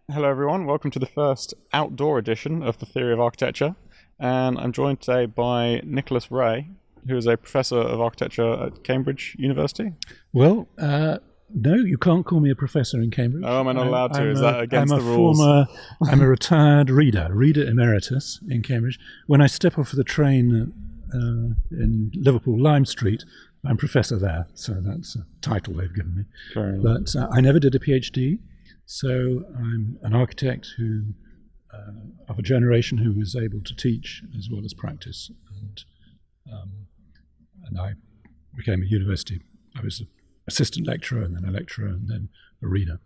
Hello everyone, welcome to the first outdoor edition of the Theory of Architecture, and I'm joined today by Nicholas Ray, who is a professor of architecture at Cambridge University. Well, no, you can't call me a professor in Cambridge. Oh, am I not allowed to? Is that against the rules? I'm a retired reader emeritus in Cambridge. When I step off the train in Liverpool, Lime Street, I'm professor there, so that's a title they've given me. Fair but I never did a PhD, so I'm an architect who, of a generation who was able to teach as well as practice, and I became a university. I was an assistant lecturer, and then a lecturer, and then a reader.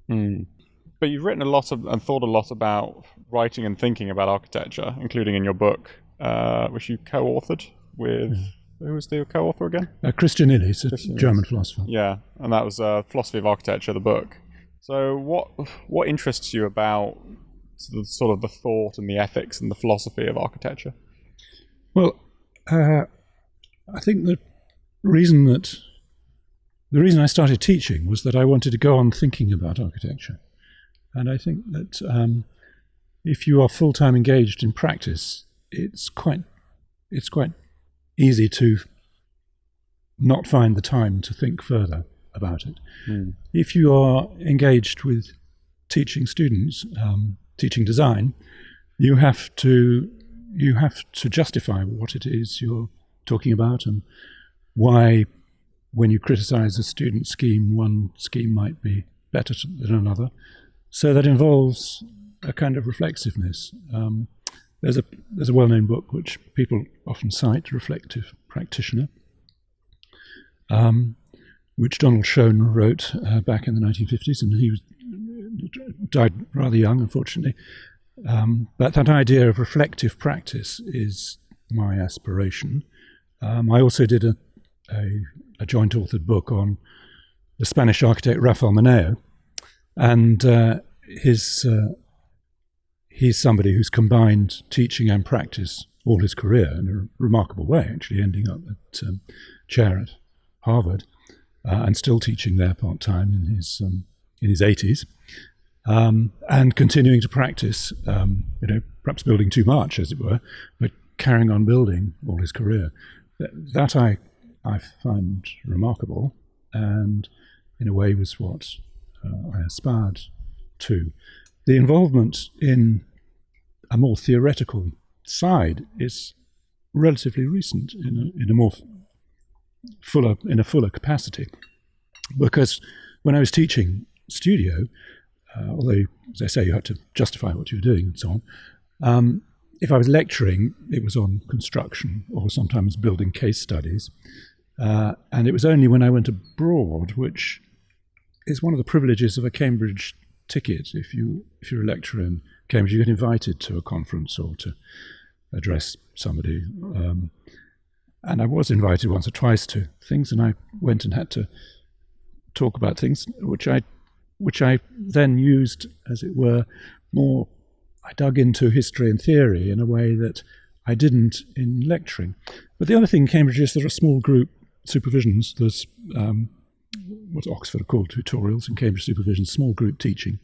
But you've written a lot and thought a lot about writing and thinking about architecture, including in your book, which you co-authored with. Who was the co-author again? Christian Illis, a German philosopher. Yeah, and that was Philosophy of Architecture, the book. So what interests you about sort of the thought and the ethics and the philosophy of architecture? Well, I think the reason I started teaching was that I wanted to go on thinking about architecture. And I think that if you are full-time engaged in practice, it's quite easy to not find the time to think further about it. If you are engaged with teaching students, teaching design, you have to justify what it is you're talking about and why, when you criticize a student scheme, one scheme might be better than another. So that involves a kind of reflexiveness. There's a well-known book which people often cite, Reflective Practitioner, which Donald Schoen wrote back in the 1950s, and he died rather young, unfortunately. But that idea of reflective practice is my aspiration. I also did a joint authored book on the Spanish architect Rafael Moneo, and he's somebody who's combined teaching and practice all his career in a remarkable way, actually ending up at chair at Harvard and still teaching there part-time in his 80s, and continuing to practice, perhaps building too much, as it were, but carrying on building all his career. That I find remarkable, and in a way was what I aspired to. The involvement in a more theoretical side is relatively recent in a fuller capacity, because when I was teaching studio, although, as I say, you had to justify what you were doing and so on, if I was lecturing, it was on construction or sometimes building case studies, and it was only when I went abroad, which is one of the privileges of a Cambridge ticket. If you're a lecturer in Cambridge, you get invited to a conference or to address somebody. And I was invited once or twice to things, and I went and had to talk about things which I then used, as it were, more. I dug into history and theory in a way that I didn't in lecturing. But the other thing in Cambridge is there are small group supervisions. There's what Oxford are called tutorials, in Cambridge supervision, small group teaching.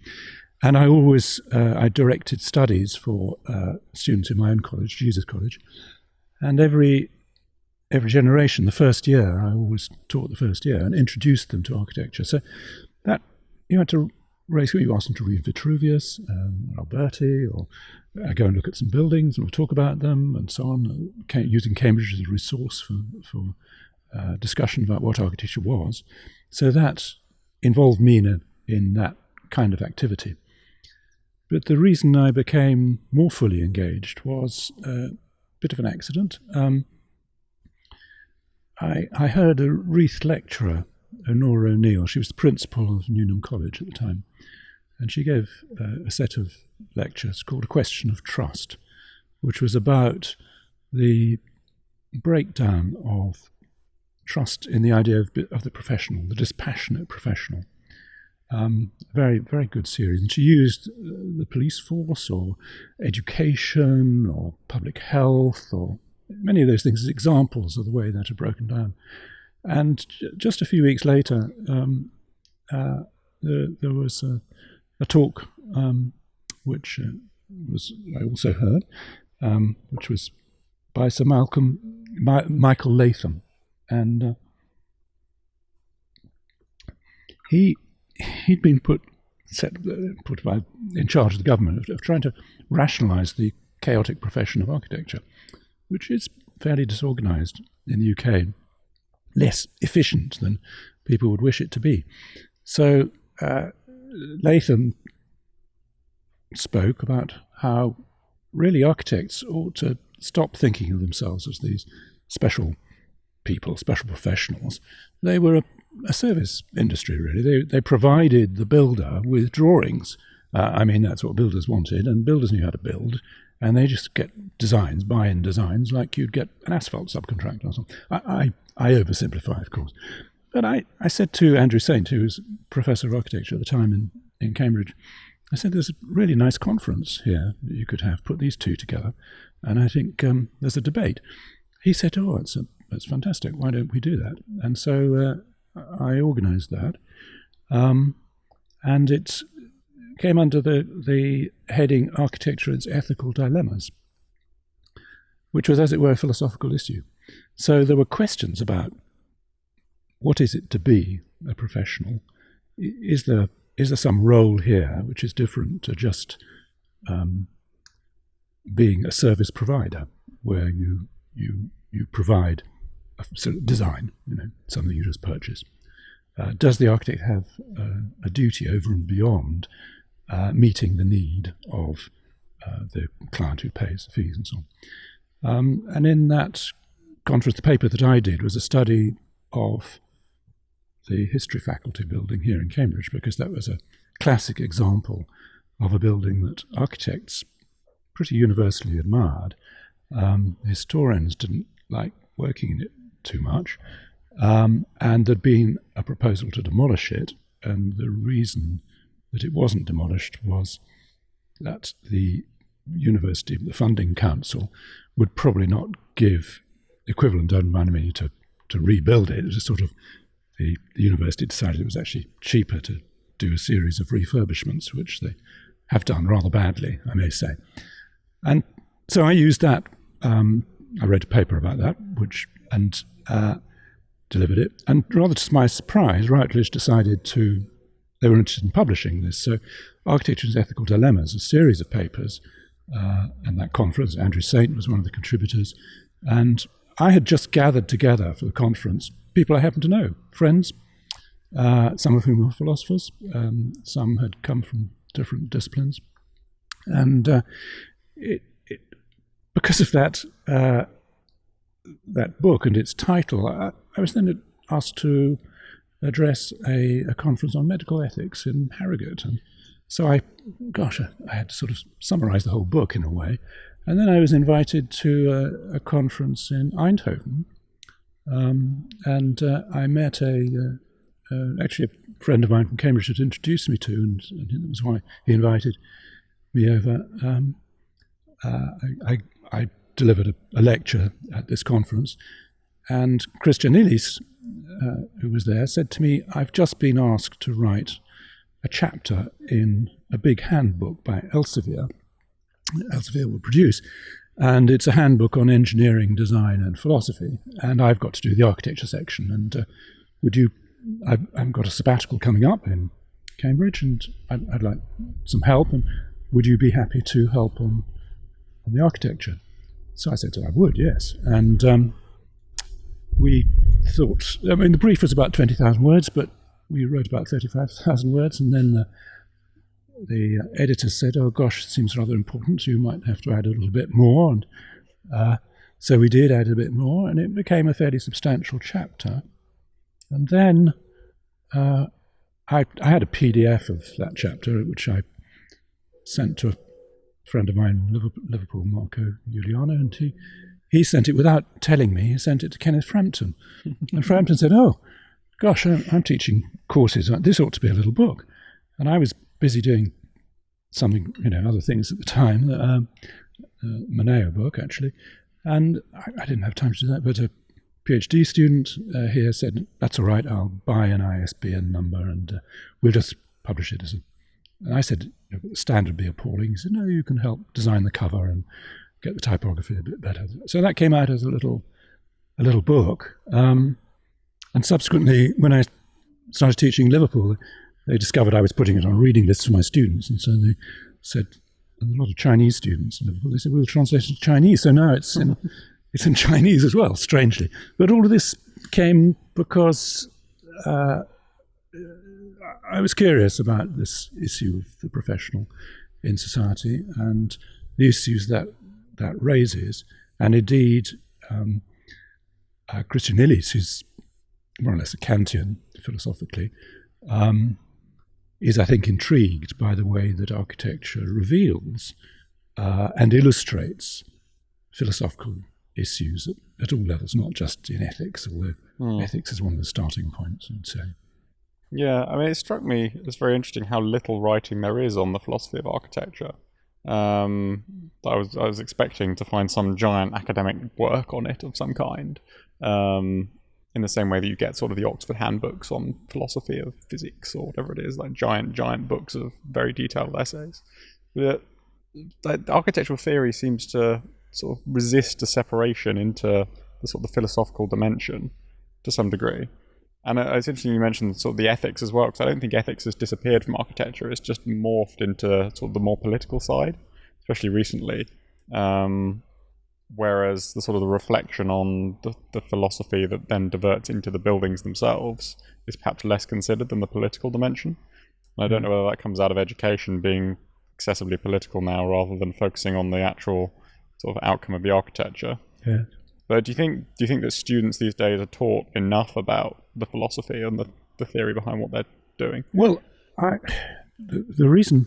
And I always I directed studies for students in my own college, Jesus College, and every generation, the first year, I always taught the first year and introduced them to architecture. So that you had to you asked them to read Vitruvius, Alberti, or go and look at some buildings and we'll talk about them and so on, using Cambridge as a resource for discussion about what architecture was. So that involved me in that kind of activity. But the reason I became more fully engaged was a bit of an accident. I heard a Reith lecturer, Honora O'Neill. She was the principal of Newnham College at the time, and she gave a set of lectures called A Question of Trust, which was about the breakdown of trust in the idea of the professional, the dispassionate professional. Very, very good series. And she used the police force or education or public health or many of those things as examples of the way that are broken down. And just a few weeks later, there was a talk which I also heard, which was by Sir Michael Latham, and he'd been put in charge of the government of trying to rationalise the chaotic profession of architecture, which is fairly disorganised in the UK, less efficient than people would wish it to be. So Latham spoke about how really architects ought to stop thinking of themselves as these special people, special professionals. They were a service industry, really. They provided the builder with drawings. That's what builders wanted, and builders knew how to build, and they just get designs, buy-in designs, like you'd get an asphalt subcontractor or something. I oversimplify, of course. But I said to Andrew Saint, who was Professor of Architecture at the time in Cambridge, I said, there's a really nice conference here that you could have, put these two together, and I think there's a debate. He said, that's fantastic, why don't we do that? And so I organised that, and it came under the heading Architecture and its Ethical Dilemmas, which was, as it were, a philosophical issue. So there were questions about what is it to be a professional? Is there some role here which is different to just being a service provider, where you provide a sort of design, something you just purchase? Does the architect have a duty over and beyond meeting the need of the client who pays the fees and so on? And in that conference, the paper that I did was a study of the history faculty building here in Cambridge, because that was a classic example of a building that architects pretty universally admired. Historians didn't like working in it too much, and there'd been a proposal to demolish it, and the reason that it wasn't demolished was that the university, the funding council, would probably not give equivalent amount of money to rebuild it. It was a sort of, the university decided it was actually cheaper to do a series of refurbishments, which they have done rather badly, I may say. And so I used that. I wrote a paper about that, and delivered it. And rather to my surprise, Routledge decided they were interested in publishing this. So Architecture and its Ethical Dilemmas, a series of papers, and that conference, Andrew Saint was one of the contributors. And I had just gathered together for the conference people I happened to know, friends, some of whom were philosophers, some had come from different disciplines. And because of that book and its title, I was then asked to address a conference on medical ethics in Harrogate. And so I had to sort of summarize the whole book in a way. And then I was invited to a conference in Eindhoven, and I met actually a friend of mine from Cambridge had introduced me to, and that was why he invited me over. I delivered a lecture at this conference, and Christian Illis, who was there, said to me, I've just been asked to write a chapter in a big handbook by Elsevier will produce, and it's a handbook on engineering, design and philosophy, and I've got to do the architecture section, and I've got a sabbatical coming up in Cambridge, and I'd like some help, and would you be happy to help on the architecture? So I said, I would, yes. And we thought, the brief was about 20,000 words, but we wrote about 35,000 words, and then the editor said, oh gosh, it seems rather important, you might have to add a little bit more. And so we did add a bit more, and it became a fairly substantial chapter. And then I had a PDF of that chapter, which I sent to a friend of mine in Liverpool, Marco Giuliano, and he sent it without telling me. He sent it to Kenneth Frampton. And Frampton said, oh, gosh, I'm teaching courses. This ought to be a little book. And I was busy doing something, other things at the time, Moneo book, actually. And I didn't have time to do that, but a PhD student here said, that's all right, I'll buy an ISBN number and we'll just publish it as And I said, the standard would be appalling. He said, no, you can help design the cover and get the typography a bit better. So that came out as a little book. And subsequently, when I started teaching in Liverpool, they discovered I was putting it on reading lists for my students. And so they said, and a lot of Chinese students in Liverpool, they said, we'll translate it to Chinese. So now it's in Chinese as well, strangely. But all of this came because I was curious about this issue of the professional in society and the issues that raises. And indeed, Christian Illies, who's more or less a Kantian philosophically, is, I think, intrigued by the way that architecture reveals and illustrates philosophical issues at all levels, not just in ethics, although ethics is one of the starting points, I'd say. Yeah, I mean, it struck me as very interesting how little writing there is on the philosophy of architecture. I was expecting to find some giant academic work on it of some kind, in the same way that you get sort of the Oxford handbooks on philosophy of physics or whatever it is, like giant books of very detailed essays. But architectural theory seems to sort of resist a separation into the sort of the philosophical dimension to some degree. And it's interesting you mentioned sort of the ethics as well, because I don't think ethics has disappeared from architecture. It's just morphed into sort of the more political side, especially recently. Whereas the sort of the reflection on the philosophy that then diverts into the buildings themselves is perhaps less considered than the political dimension. And I don't know whether that comes out of education being excessively political now rather than focusing on the actual sort of outcome of the architecture. Yeah. But do you think that students these days are taught enough about the philosophy and the theory behind what they're doing? Well, the reason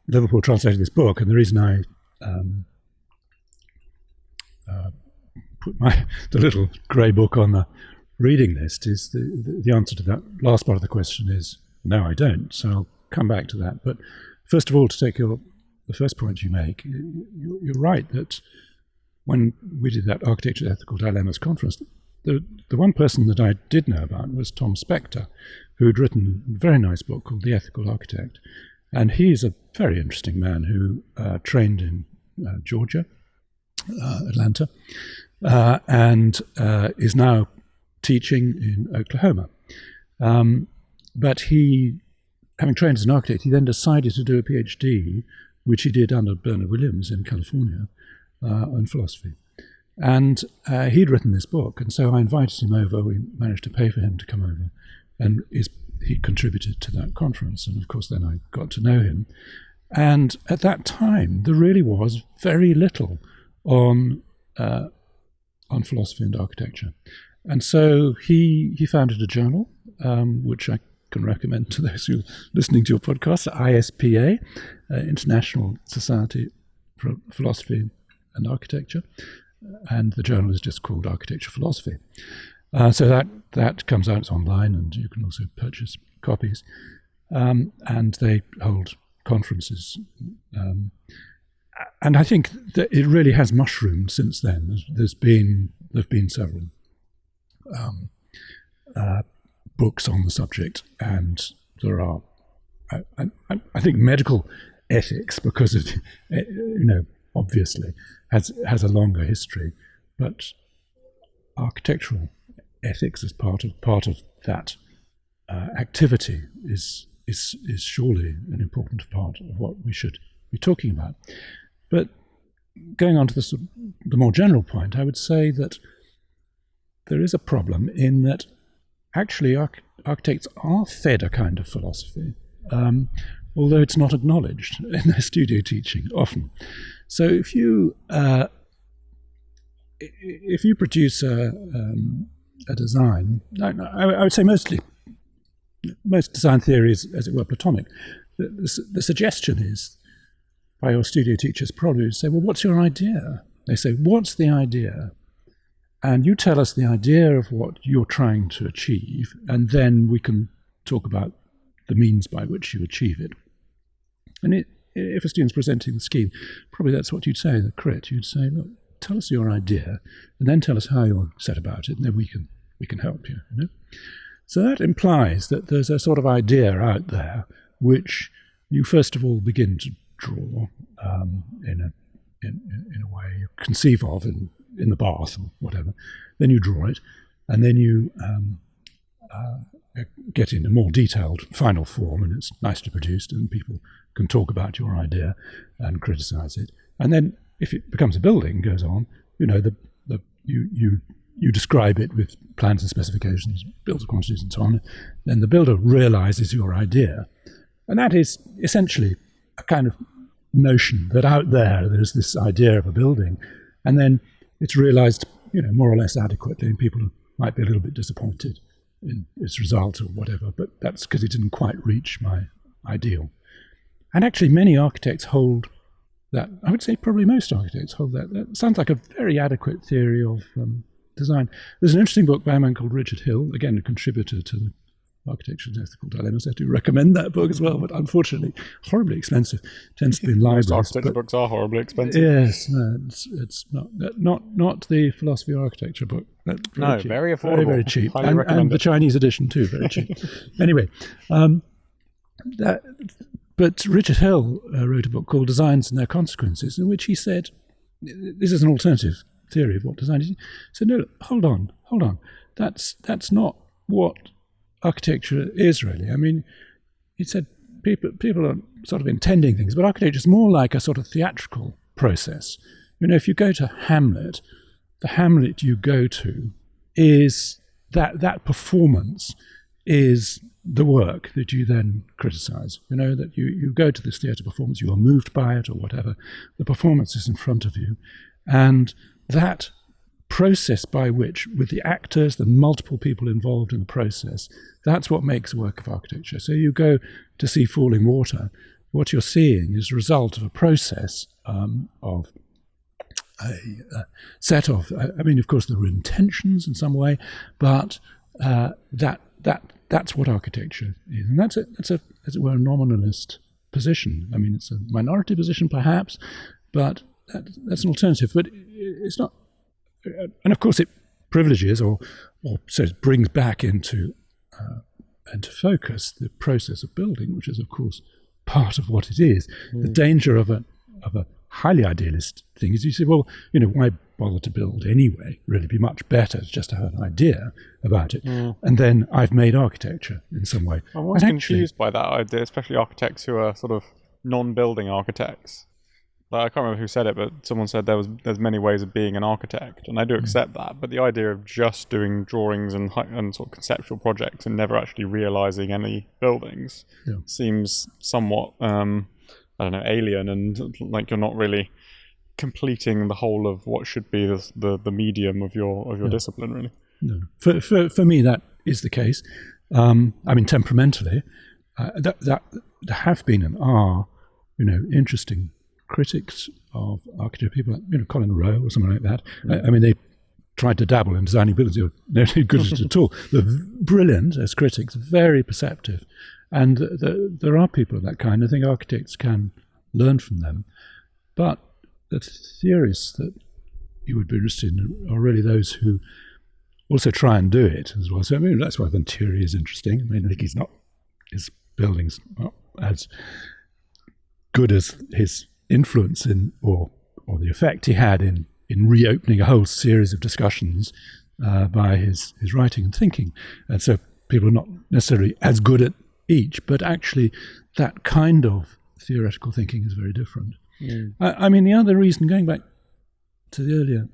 Liverpool translated this book, and the reason I put the little grey book on the reading list is the answer to that last part of the question is no, I don't. So I'll come back to that. But first of all, to take the first point you make, you're right that when we did that Architecture Ethical Dilemmas conference, the one person that I did know about was Tom Spector, who had written a very nice book called The Ethical Architect. And he's a very interesting man who trained in Georgia, Atlanta, and is now teaching in Oklahoma. But he, having trained as an architect, he then decided to do a PhD, which he did under Bernard Williams in California, on philosophy. And he'd written this book, and so I invited him over. We managed to pay for him to come over, and he contributed to that conference. And of course, then I got to know him. And at that time, there really was very little on philosophy and architecture. And so he founded a journal, which I can recommend to those who are listening to your podcast, ISPA, International Society for Philosophy and Architecture. And the journal is just called Architecture Philosophy. So that comes out, it's online, and you can also purchase copies. And they hold conferences. And I think that it really has mushroomed since then. There have been several books on the subject, and there are, I think, medical ethics, because of, obviously has a longer history, but architectural ethics as part of that activity is surely an important part of what we should be talking about. But going on to the more general point, I would say that there is a problem in that actually architects are fed a kind of philosophy, although it's not acknowledged in their studio teaching often. So if you produce a design, I would say most design theory is, as it were, Platonic. The suggestion is, by your studio teachers, probably say, well, what's your idea? They say, what's the idea? And you tell us the idea of what you're trying to achieve, and then we can talk about the means by which you achieve it. And if a student's presenting the scheme, probably that's what you'd say in the crit. You'd say, look, tell us your idea, and then tell us how you'll set about it, and then we can help you. So that implies that there's a sort of idea out there which you first of all begin to draw in a way you conceive of in the bath or whatever. Then you draw it, and then you get in a more detailed final form, and it's nicely produced, and people can talk about your idea and criticize it. And then if it becomes a building, goes on, you describe it with plans and specifications, builder quantities and so on. Then the builder realizes your idea. And that is essentially a kind of notion that out there's this idea of a building, and then it's realized, more or less adequately, and people might be a little bit disappointed in its result or whatever, but that's because it didn't quite reach my ideal. And actually many architects hold that. I would say probably most architects hold that. That sounds like a very adequate theory of design. There's an interesting book by a man called Richard Hill, again a contributor to the Architecture's Ethical Dilemmas. I do recommend that book as well, but unfortunately horribly expensive. Tends to be in libraries. Most architecture books are horribly expensive. Yes, no, it's not the philosophy of architecture book. No, cheap. very affordable. Very cheap, Highly and recommend the it. Chinese edition too, very cheap. Anyway, but Richard Hill wrote a book called Designs and Their Consequences, in which he said, this is an alternative theory of what design is. He said, no, hold on. That's not what architecture is really. I mean, he said people are sort of intending things, but architecture is more like a sort of theatrical process. If you go to Hamlet, the Hamlet you go to is that performance is the work that you then criticize. That you go to this theatre performance, you are moved by it or whatever. The performance is in front of you, and that process by which, with the actors, the multiple people involved in the process, that's what makes a work of architecture. So you go to see Falling Water, what you're seeing is a result of a process of a set of, of course there were intentions in some way, but that's what architecture is. And that's as it were, a nominalist position. It's a minority position perhaps, but that's an alternative. But it's not. And of course, it privileges or so it brings back into focus the process of building, which is of course part of what it is. The danger of a highly idealist thing is you say, well, why bother to build anyway? Really, it'd be much better to just have an idea about it, and then I've made architecture in some way. I'm always confused by that idea, especially architects who are sort of non-building architects. I can't remember who said it, but someone said there's many ways of being an architect, and I do accept that. But the idea of just doing drawings and sort of conceptual projects and never actually realizing any buildings seems somewhat, alien, and like you're not really completing the whole of what should be the medium of your discipline, really. No, for me that is the case. Temperamentally, there have been and are, interesting critics of architecture, people like Colin Rowe or something like that. They tried to dabble in designing buildings. They were no good at it at all. They're brilliant as critics, very perceptive, and there are people of that kind. I think architects can learn from them, but the theorists that you would be interested in are really those who also try and do it as well. So that's why Venturi is interesting. I think his buildings not as good as his influence in or the effect he had in reopening a whole series of discussions by his writing and thinking. And so people are not necessarily as good at each, but actually that kind of theoretical thinking is very different. The other reason, going back to the earlier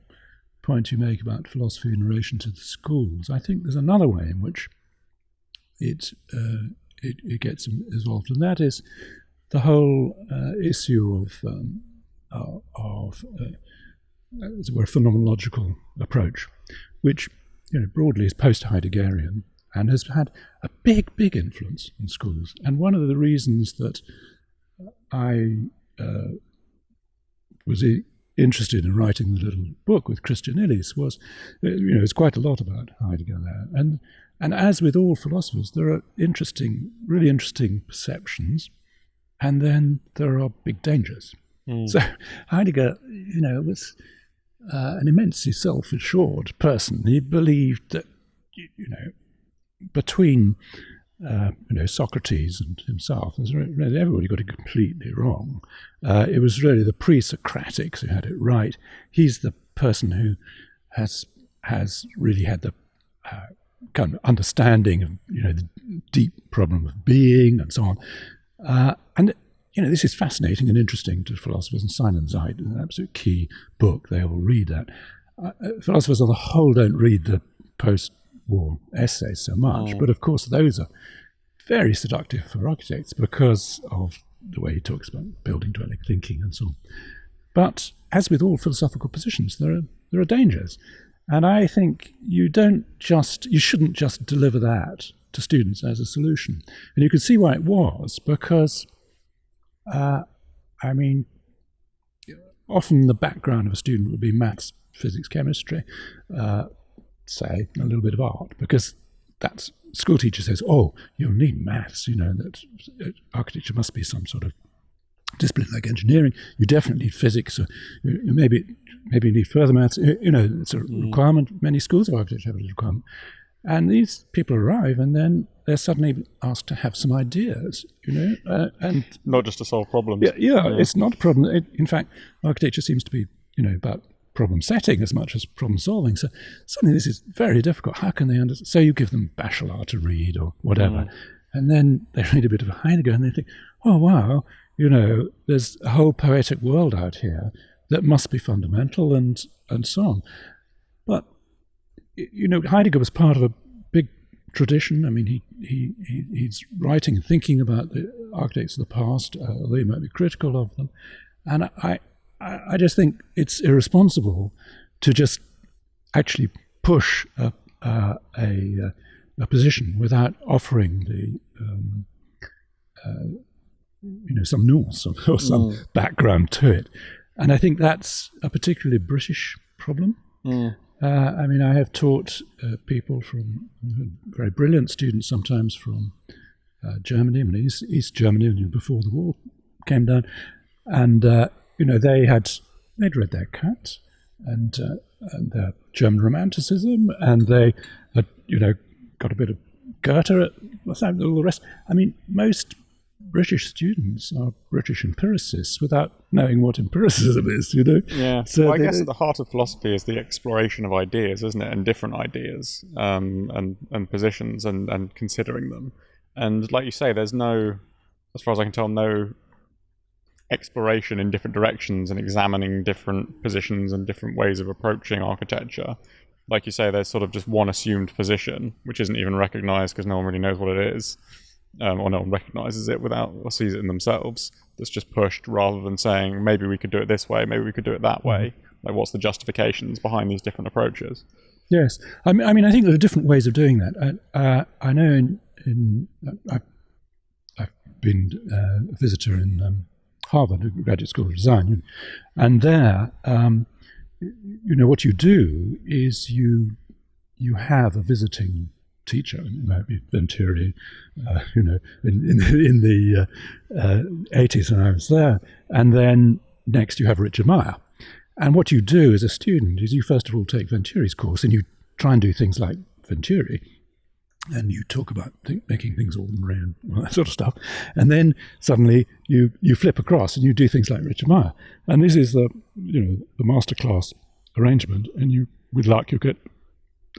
point you make about philosophy in relation to the schools, I think there's another way in which it gets involved, and that is the whole issue of as it were, a phenomenological approach, which broadly is post-Heideggerian and has had a big influence in schools. And one of the reasons that I was interested in writing the little book with Christian Illies was, it's quite a lot about Heidegger there. And as with all philosophers, there are really interesting perceptions, and then there are big dangers. So Heidegger, was an immensely self-assured person. He believed that, between Socrates and himself, everybody got it completely wrong. It was really the pre-Socratics who had it right. He's the person who has really had the kind of understanding of the deep problem of being and so on. And this is fascinating and interesting to philosophers, and Sein and Zeit is an absolute key book. They all read that. Philosophers on the whole don't read the post-war essays so much, but of course those are very seductive for architects because of the way he talks about building dwelling thinking and so on. But as with all philosophical positions, there are dangers, and I think you shouldn't just deliver that to students as a solution. And you can see why it was, because often the background of a student would be maths, physics, chemistry, say a little bit of art, because that's school teacher says, oh, you'll need maths, that architecture must be some sort of discipline like engineering. You definitely need physics, or maybe you need further maths. It's a requirement. Many schools of architecture have a requirement. And these people arrive, and then they're suddenly asked to have some ideas, and not just to solve problems. Yeah. It's not a problem. In fact, architecture seems to be, about problem setting as much as problem solving. So suddenly this is very difficult. How can they understand? So you give them Bachelor to read or whatever, and then they read a bit of Heidegger, and they think, oh wow, there's a whole poetic world out here that must be fundamental, and so on. But Heidegger was part of a big tradition. I mean, he's writing and thinking about the architects of the past, although he might be critical of them. And I just think it's irresponsible to just actually push a position without offering some nuance or some background to it. And I think that's a particularly British problem. I have taught people from very brilliant students, sometimes from Germany, East Germany, before the wall came down, and they'd read their Kant and their German Romanticism, and they had got a bit of Goethe, all the rest. I mean, most British students are British empiricists without knowing what empiricism is, Yeah. So I guess at the heart of philosophy is the exploration of ideas, isn't it? And different ideas, and positions, and considering them. And like you say, there's no, as far as I can tell, no exploration in different directions and examining different positions and different ways of approaching architecture. Like you say, there's sort of just one assumed position, which isn't even recognized because no one really knows what it is. Or no one recognises it or sees it in themselves. That's just pushed rather than saying, maybe we could do it this way, maybe we could do it that way. Like, what's the justifications behind these different approaches? Yes. I mean, I think there are different ways of doing that. I know I've been a visitor in Harvard, Graduate School of Design, and there, what you do is you have a visiting teacher. It might be Venturi, in the 80s when I was there. And then next you have Richard Meyer. And what you do as a student is you first of all take Venturi's course, and you try and do things like Venturi. And you talk about making things ordinary and all that sort of stuff. And then suddenly you flip across and you do things like Richard Meyer. And this is the masterclass arrangement. And with luck, you get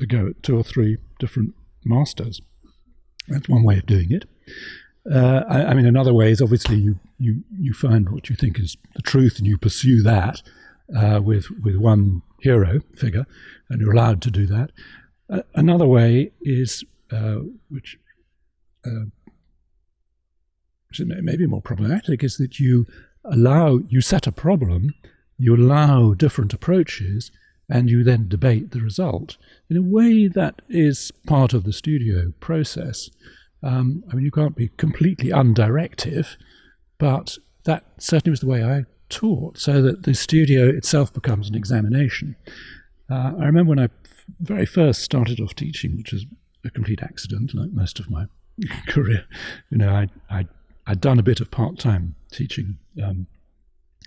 a go at 2 or 3 different masters. That's one way of doing it. Another way is obviously you find what you think is the truth, and you pursue that with one hero figure, and you're allowed to do that. Another way is which may be more problematic, is that you set a problem, you allow different approaches, and you then debate the result in a way that is part of the studio process. You can't be completely undirective, but that certainly was the way I taught, so that the studio itself becomes an examination. I remember when I very first started off teaching, which was a complete accident, like most of my career. I'd done a bit of part-time teaching, and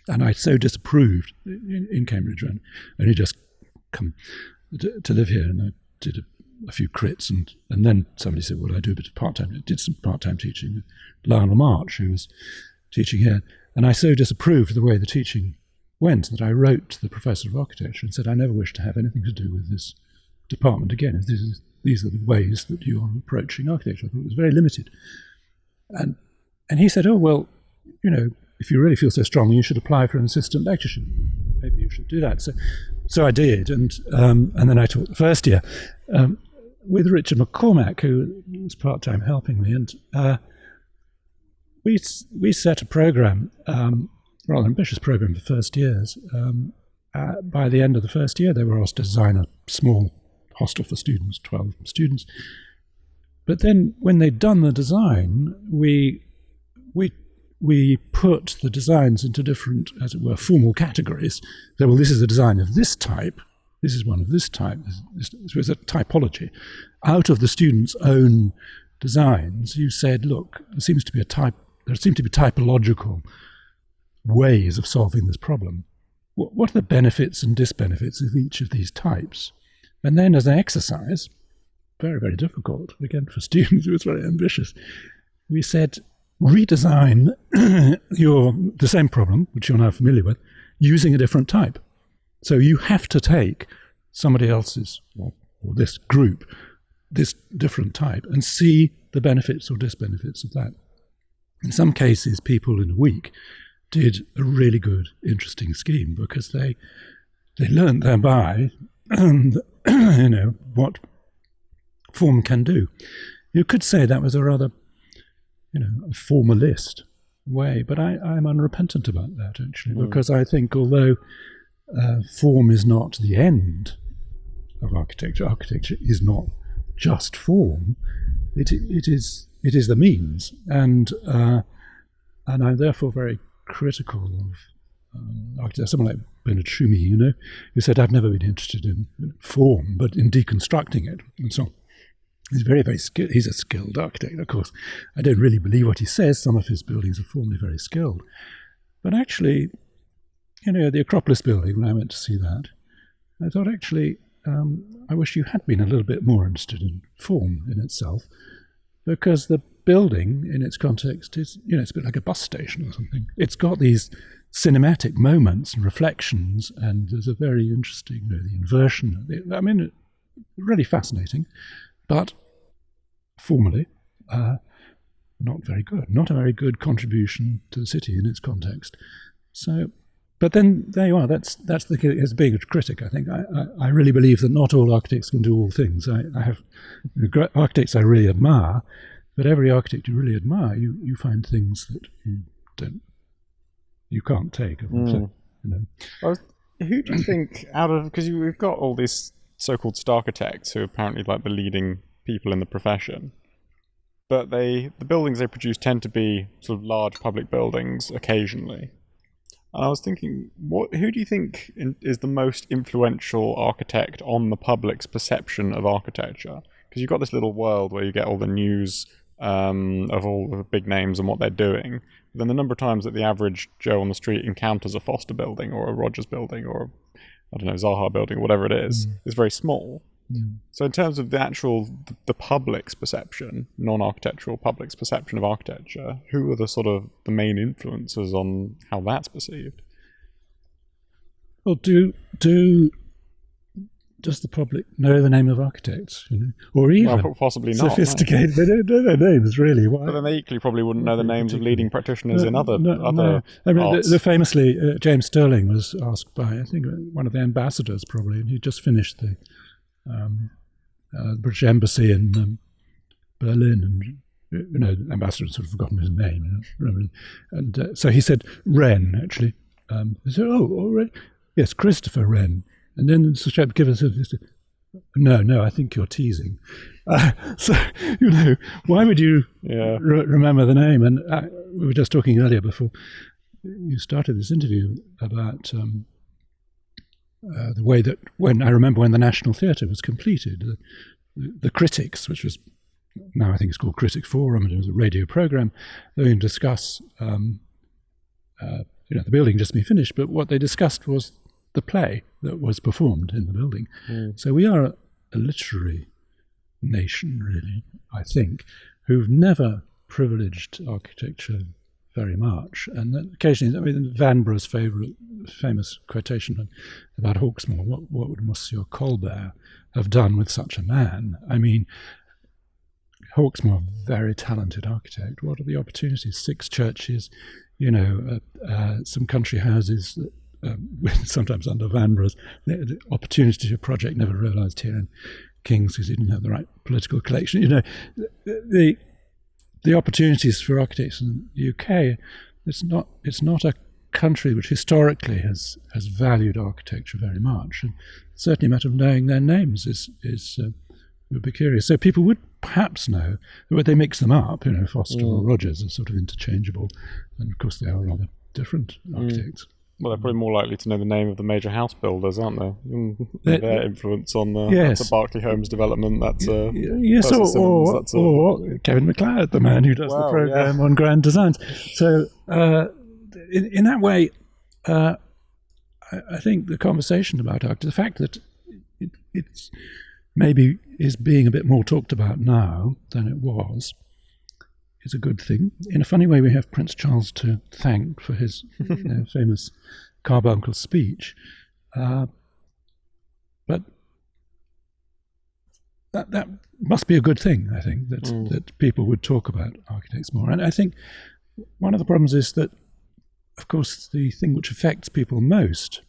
I so disapproved in Cambridge, and only just come to live here, and I did a few crits, and then somebody said, "Well, I do a bit of part-time." I did some part-time teaching. Lionel March, who was teaching here, and I so disapproved of the way the teaching went that I wrote to the professor of architecture and said, "I never wish to have anything to do with this department again. These are the ways that you are approaching architecture." I thought it was very limited, and he said, "Oh well, if you really feel so strongly, you should apply for an assistant lectureship. Maybe you should do that." So I did, and then I taught the first year with Richard McCormack, who was part-time helping me, and we set a program, rather ambitious program for first years. By the end of the first year, they were asked to design a small hostel for students, 12 students. But then, when they'd done the design, we put the designs into different, as it were, formal categories. So, well, this is a design of this type. This is one of this type. This was a typology. Out of the students' own designs, you said, look, there seem to be typological ways of solving this problem. What are the benefits and disbenefits of each of these types? And then as an exercise, very, very difficult, again for students, it was very ambitious, we said, redesign the same problem, which you're now familiar with, using a different type. So you have to take somebody else's, or this group, this different type, and see the benefits or disbenefits of that. In some cases, people in a week did a really good, interesting scheme because they learned thereby what form can do. You could say that was a rather, a formalist way, but I'm unrepentant about that, actually, because I think although form is not the end of architecture, architecture is not just form, it is the means, and I'm therefore very critical of architecture. Someone like Bernard Schumi, who said, "I've never been interested in form, but in deconstructing it," and so on. He's very, very skilled. He's a skilled architect, of course. I don't really believe what he says. Some of his buildings are formally very skilled. But actually, the Acropolis building, when I went to see that, I thought, actually, I wish you had been a little bit more interested in form in itself, because the building in its context is, it's a bit like a bus station or something. It's got these cinematic moments and reflections, and there's a very interesting, the inversion. Really fascinating. But formally, not very good. Not a very good contribution to the city in its context. So, but then there you are. That's as being a critic. I think I really believe that not all architects can do all things. I have architects I really admire, but every architect you really admire, you find things that you can't take. So, who do you think because we've got all these so-called architects who are apparently like the leading people in the profession, but the buildings they produce tend to be sort of large public buildings occasionally. And I was thinking, who do you think is the most influential architect on the public's perception of architecture? Because you've got this little world where you get all the news of all the big names and what they're doing. But then the number of times that the average Joe on the street encounters a Foster building or a Rogers building or Zaha building, whatever it is very small. So in terms of the public's perception, non-architectural public's perception of architecture, who are the main influences on how that's perceived? Well, does the public know the name of architects, or even possibly not sophisticated? No. They don't know their names, really. Why? But then they equally probably wouldn't know the names of leading practitioners in other arts. Famously, James Sterling was asked by, I think, one of the ambassadors probably, and he just finished the British Embassy in Berlin, and the ambassador had sort of forgotten his name, and so he said Wren, actually. He said, "Oh, Wren? Yes, Christopher Wren." And then the chap gave us no, I think you're teasing. So, why would you remember the name? And we were just talking earlier before you started this interview about the way that when the National Theatre was completed, the critics, which was now I think it's called Critic Forum, and it was a radio program, they didn't discuss the building just being finished, but what they discussed was the play that was performed in the building. So we are a literary nation, really, I think, who've never privileged architecture very much. And then occasionally, I mean, Vanbragh's famous quotation about Hawksmoor, what would Monsieur Colbert have done with such a man? I mean, Hawksmoor, very talented architect. What are the opportunities? 6 churches, some country houses, sometimes under Vanbragh's, the opportunity to project never realised here in King's because he didn't have the right political connection. The opportunities for architects in the UK, it's not a country which historically has valued architecture very much, and certainly a matter of knowing their names would be curious. So people would perhaps know that they mix them up. Foster or Rogers are sort of interchangeable, and of course they are rather different architects. Well, they're probably more likely to know the name of the major house builders, aren't they? Their influence on that's a Berkeley Homes development. That's yes, or Kevin MacLeod, the man who does the program on grand designs. So in that way, I think the conversation about architecture, the fact that it's maybe is being a bit more talked about now than it was, is a good thing. In a funny way, we have Prince Charles to thank for his famous carbuncle speech. But that must be a good thing, I think, that people would talk about architects more. And I think one of the problems is that, of course, the thing which affects people most,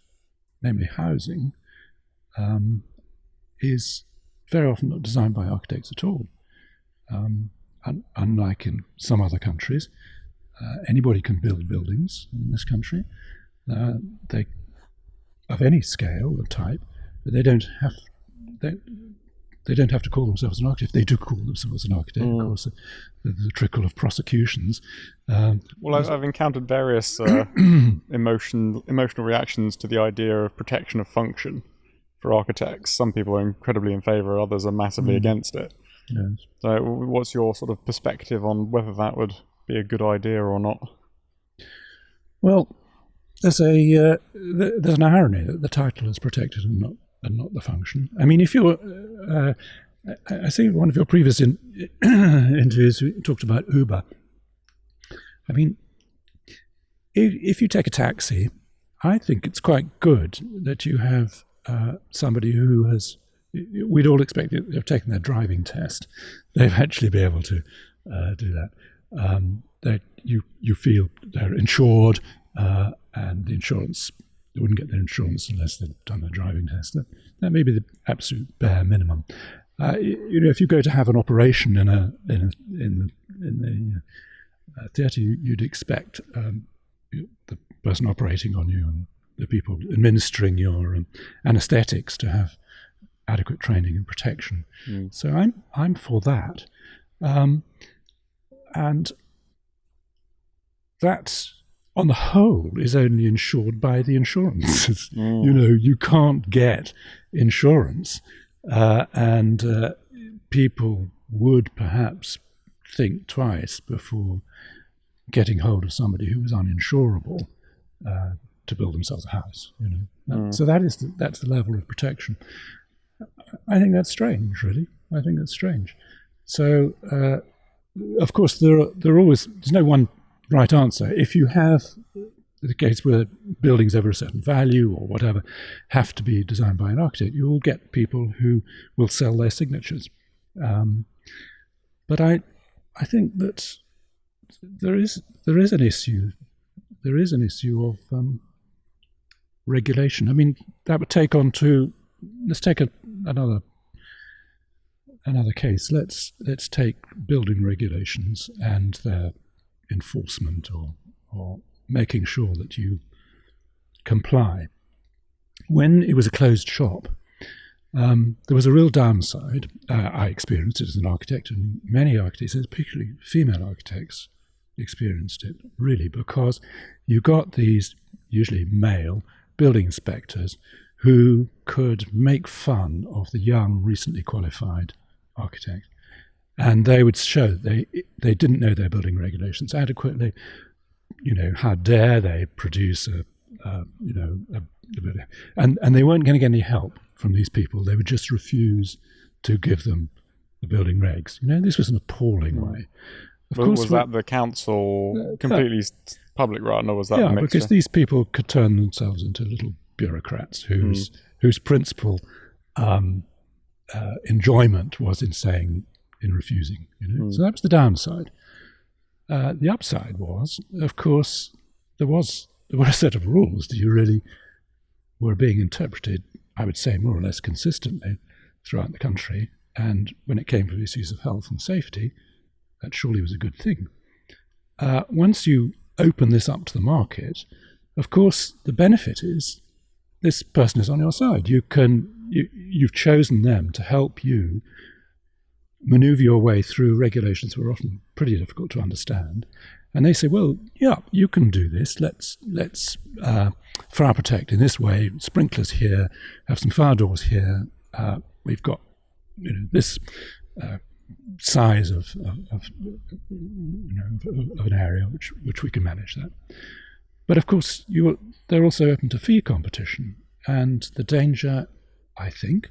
namely housing, is very often not designed by architects at all. Unlike in some other countries, anybody can build buildings in this country. They of any scale or type, but they don't have to call themselves an architect. They do call themselves an architect, of course. The trickle of prosecutions. Well, I've encountered various emotional reactions to the idea of protection of function for architects. Some people are incredibly in favour, others are massively against it. Yes. So what's your sort of perspective on whether that would be a good idea or not? Well, there's an irony that the title is protected and not the function. I mean, if you're, I see one of your previous interviews, you talked about Uber. I mean, if you take a taxi, I think it's quite good that you have somebody who has, we'd all expect they've taken their driving test. They've actually been able to do that. That you feel they're insured, and the insurance, they wouldn't get their insurance unless they've done their driving test. That may be the absolute bare minimum. If you go to have an operation in the theatre, you'd expect the person operating on you and the people administering your anaesthetics to have adequate training and protection. So I'm for that, and that on the whole is only insured by the insurance. You can't get insurance, and people would perhaps think twice before getting hold of somebody who was uninsurable to build themselves a house. So that's the level of protection. I think that's strange, really. I think that's strange. So, of course, there's no one right answer. If you have the case where buildings over a certain value or whatever have to be designed by an architect, you will get people who will sell their signatures. But I think that there is an issue. There is an issue of regulation. I mean, that would take on to. Let's take another case. Let's take building regulations and their enforcement or making sure that you comply. When it was a closed shop, there was a real downside. I experienced it as an architect, and many architects, particularly female architects, experienced it, really, because you got these usually male building inspectors who could make fun of the young, recently qualified architect. And they would show they didn't know their building regulations adequately. How dare they produce and they weren't going to get any help from these people. They would just refuse to give them the building regs. This was an appalling way. Of course, was that the council completely public run, or was that a mixture? Because these people could turn themselves into little bureaucrats whose principal enjoyment was in refusing. So that was the downside. The upside was, of course, there were a set of rules that you really were being interpreted, I would say, more or less consistently throughout the country. And when it came to issues of health and safety, that surely was a good thing. Once you open this up to the market, of course, the benefit is this person is on your side. You've chosen them to help you maneuver your way through regulations that are often pretty difficult to understand. And they say, well, yeah, you can do this. Let's fire protect in this way, sprinklers here, have some fire doors here. We've got this size of an area which we can manage that. But of course, they're also open to fee competition, and the danger, I think,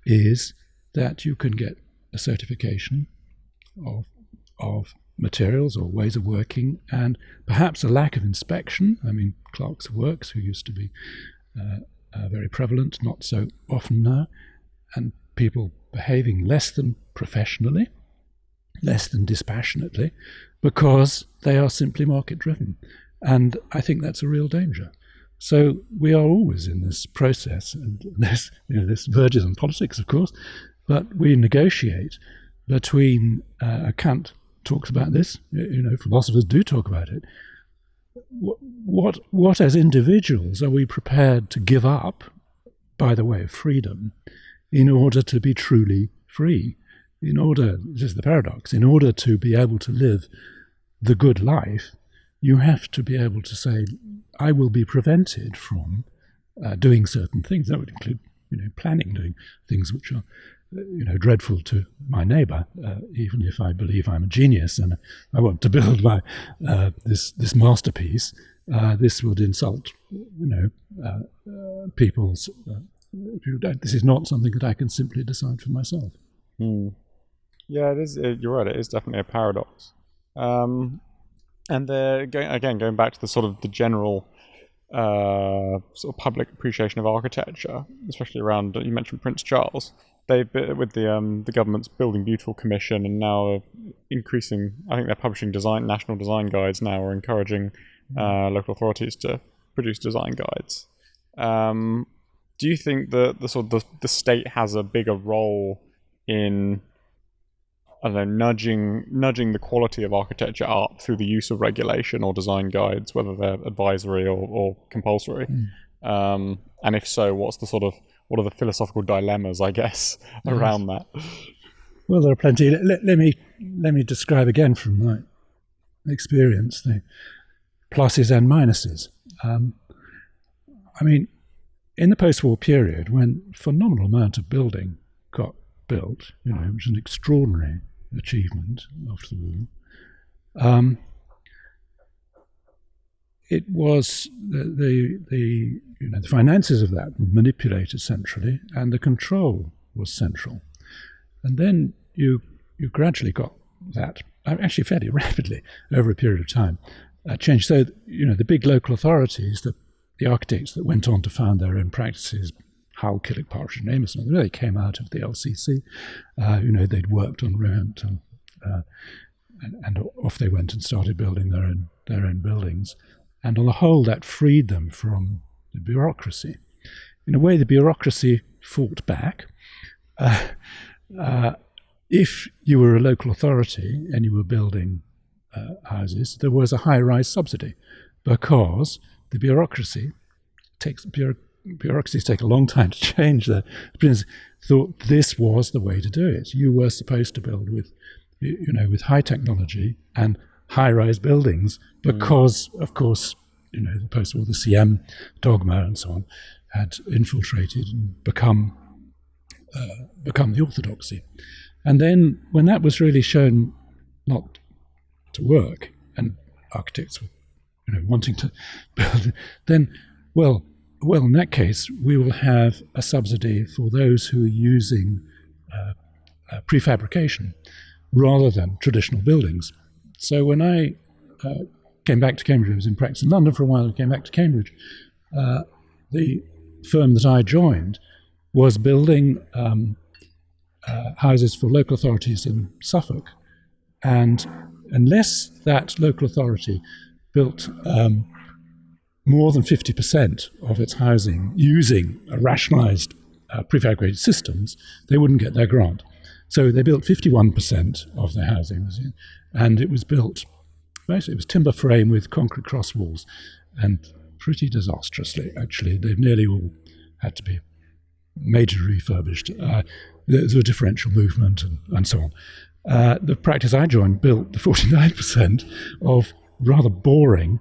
is that you can get a certification of materials or ways of working, and perhaps a lack of inspection. I mean, clerks of works, who used to be very prevalent, not so often now, and people behaving less than professionally, less than dispassionately, because they are simply market-driven. And I think that's a real danger. So we are always in this process, and this verges on politics, of course, but we negotiate between, Kant talks about this, philosophers do talk about it. What as individuals are we prepared to give up by the way of freedom in order to be truly free? This is the paradox, in order to be able to live the good life, you have to be able to say, I will be prevented from doing certain things. That would include, planning, doing things which are, dreadful to my neighbour, even if I believe I'm a genius and I want to build my this masterpiece. This would insult, people's. This is not something that I can simply decide for myself. Yeah, it is. You're right. It is definitely a paradox. And going back to the general sort of public appreciation of architecture, especially around, you mentioned Prince Charles. They've with the government's Building Beautiful Commission, and now increasing. I think they're publishing national design guides now, or encouraging local authorities to produce design guides. Do you think that the state has a bigger role in, I don't know, nudging the quality of architecture up through the use of regulation or design guides, whether they're advisory or compulsory? And if so, what are the philosophical dilemmas, I guess, around that? Well, there are plenty. Let me describe again from my experience the pluses and minuses. I mean, in the post-war period, when a phenomenal amount of building got built, it was an extraordinary achievement after the war. It was the finances of that were manipulated centrally, and the control was central. And then you gradually got that, actually fairly rapidly over a period of time, changed. So the big local authorities, the architects that went on to found their own practices, Hull, Killick, Partridge, and Amerson, they came out of the LCC. They'd worked on Roehampton, and off they went and started building their own buildings. And on the whole, that freed them from the bureaucracy. In a way, the bureaucracy fought back. If you were a local authority and you were building houses, there was a high-rise subsidy, because the bureaucracies take a long time to change. The Prince thought this was the way to do it. You were supposed to build with high technology and high-rise buildings, because, of course, the post-war, the CM dogma and so on had infiltrated and become the orthodoxy. And then when that was really shown not to work, and architects were wanting to build, then, well, in that case, we will have a subsidy for those who are using prefabrication rather than traditional buildings. So when I came back to Cambridge, I was in practice in London for a while, and came back to Cambridge, the firm that I joined was building houses for local authorities in Suffolk. And unless that local authority built more than 50% of its housing using rationalised prefabricated systems, they wouldn't get their grant. So they built 51% of their housing, and it was built, basically it was timber frame with concrete cross walls, and pretty disastrously, actually. They've nearly all had to be majorly refurbished. There's a differential movement and so on. The practice I joined built the 49% of rather boring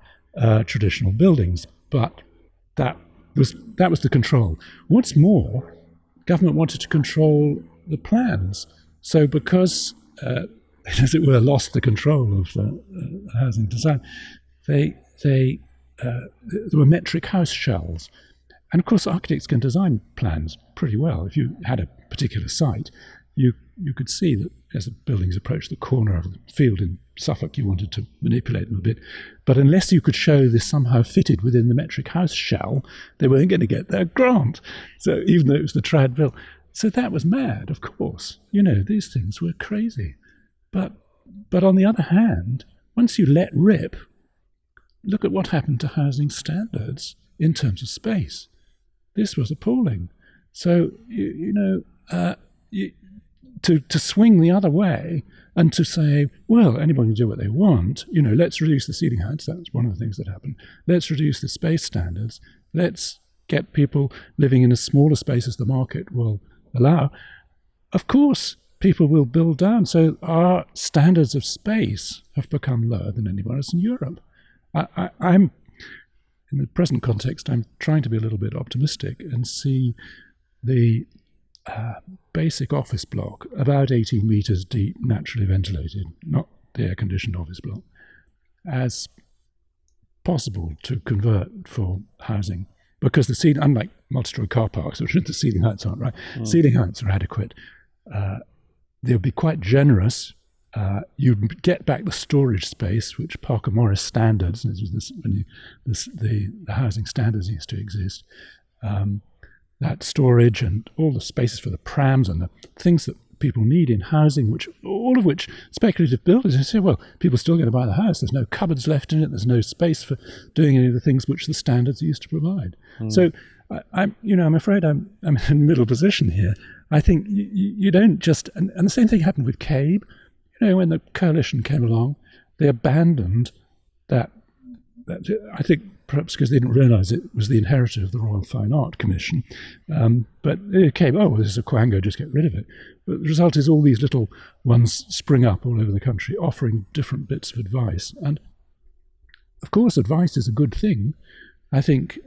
traditional buildings, but that was the control. What's more, government wanted to control the plans. So because, as it were, lost the control of housing design, there were metric house shells. And of course, architects can design plans pretty well. If you had a particular site, you could see that as the buildings approached the corner of the field in Suffolk, you wanted to manipulate them a bit. But unless you could show this somehow fitted within the metric house shell, they weren't going to get their grant. So even though it was the trad bill. So that was mad, of course. These things were crazy. But on the other hand, once you let rip, look at what happened to housing standards in terms of space. This was appalling. So, to swing the other way and to say, well, anybody can do what they want, let's reduce the ceiling heights. That's one of the things that happened. Let's reduce the space standards. Let's get people living in as small a space as the market will allow. Of course, people will build down. So our standards of space have become lower than anywhere else in Europe. I'm in the present context, I'm trying to be a little bit optimistic and see the basic office block, about 18 metres deep, naturally ventilated, not the air-conditioned office block, as possible to convert for housing. Because the ceiling, unlike multi-story car parks, which the ceiling heights aren't right, ceiling heights are adequate. They'll be quite generous. You'd get back the storage space, which Parker Morris standards, when the housing standards used to exist. That storage and all the spaces for the prams and the things that people need in housing, all of which speculative builders say, well, people are still going to buy the house. There's no cupboards left in it. There's no space for doing any of the things which the standards used to provide. So I'm afraid I'm in a middle position here. I think you don't just, and the same thing happened with CABE. When the coalition came along, they abandoned that I think perhaps because they didn't realise it was the inheritor of the Royal Fine Art Commission. But it came, this is a quango, just get rid of it. But the result is all these little ones spring up all over the country offering different bits of advice. And of course, advice is a good thing. I think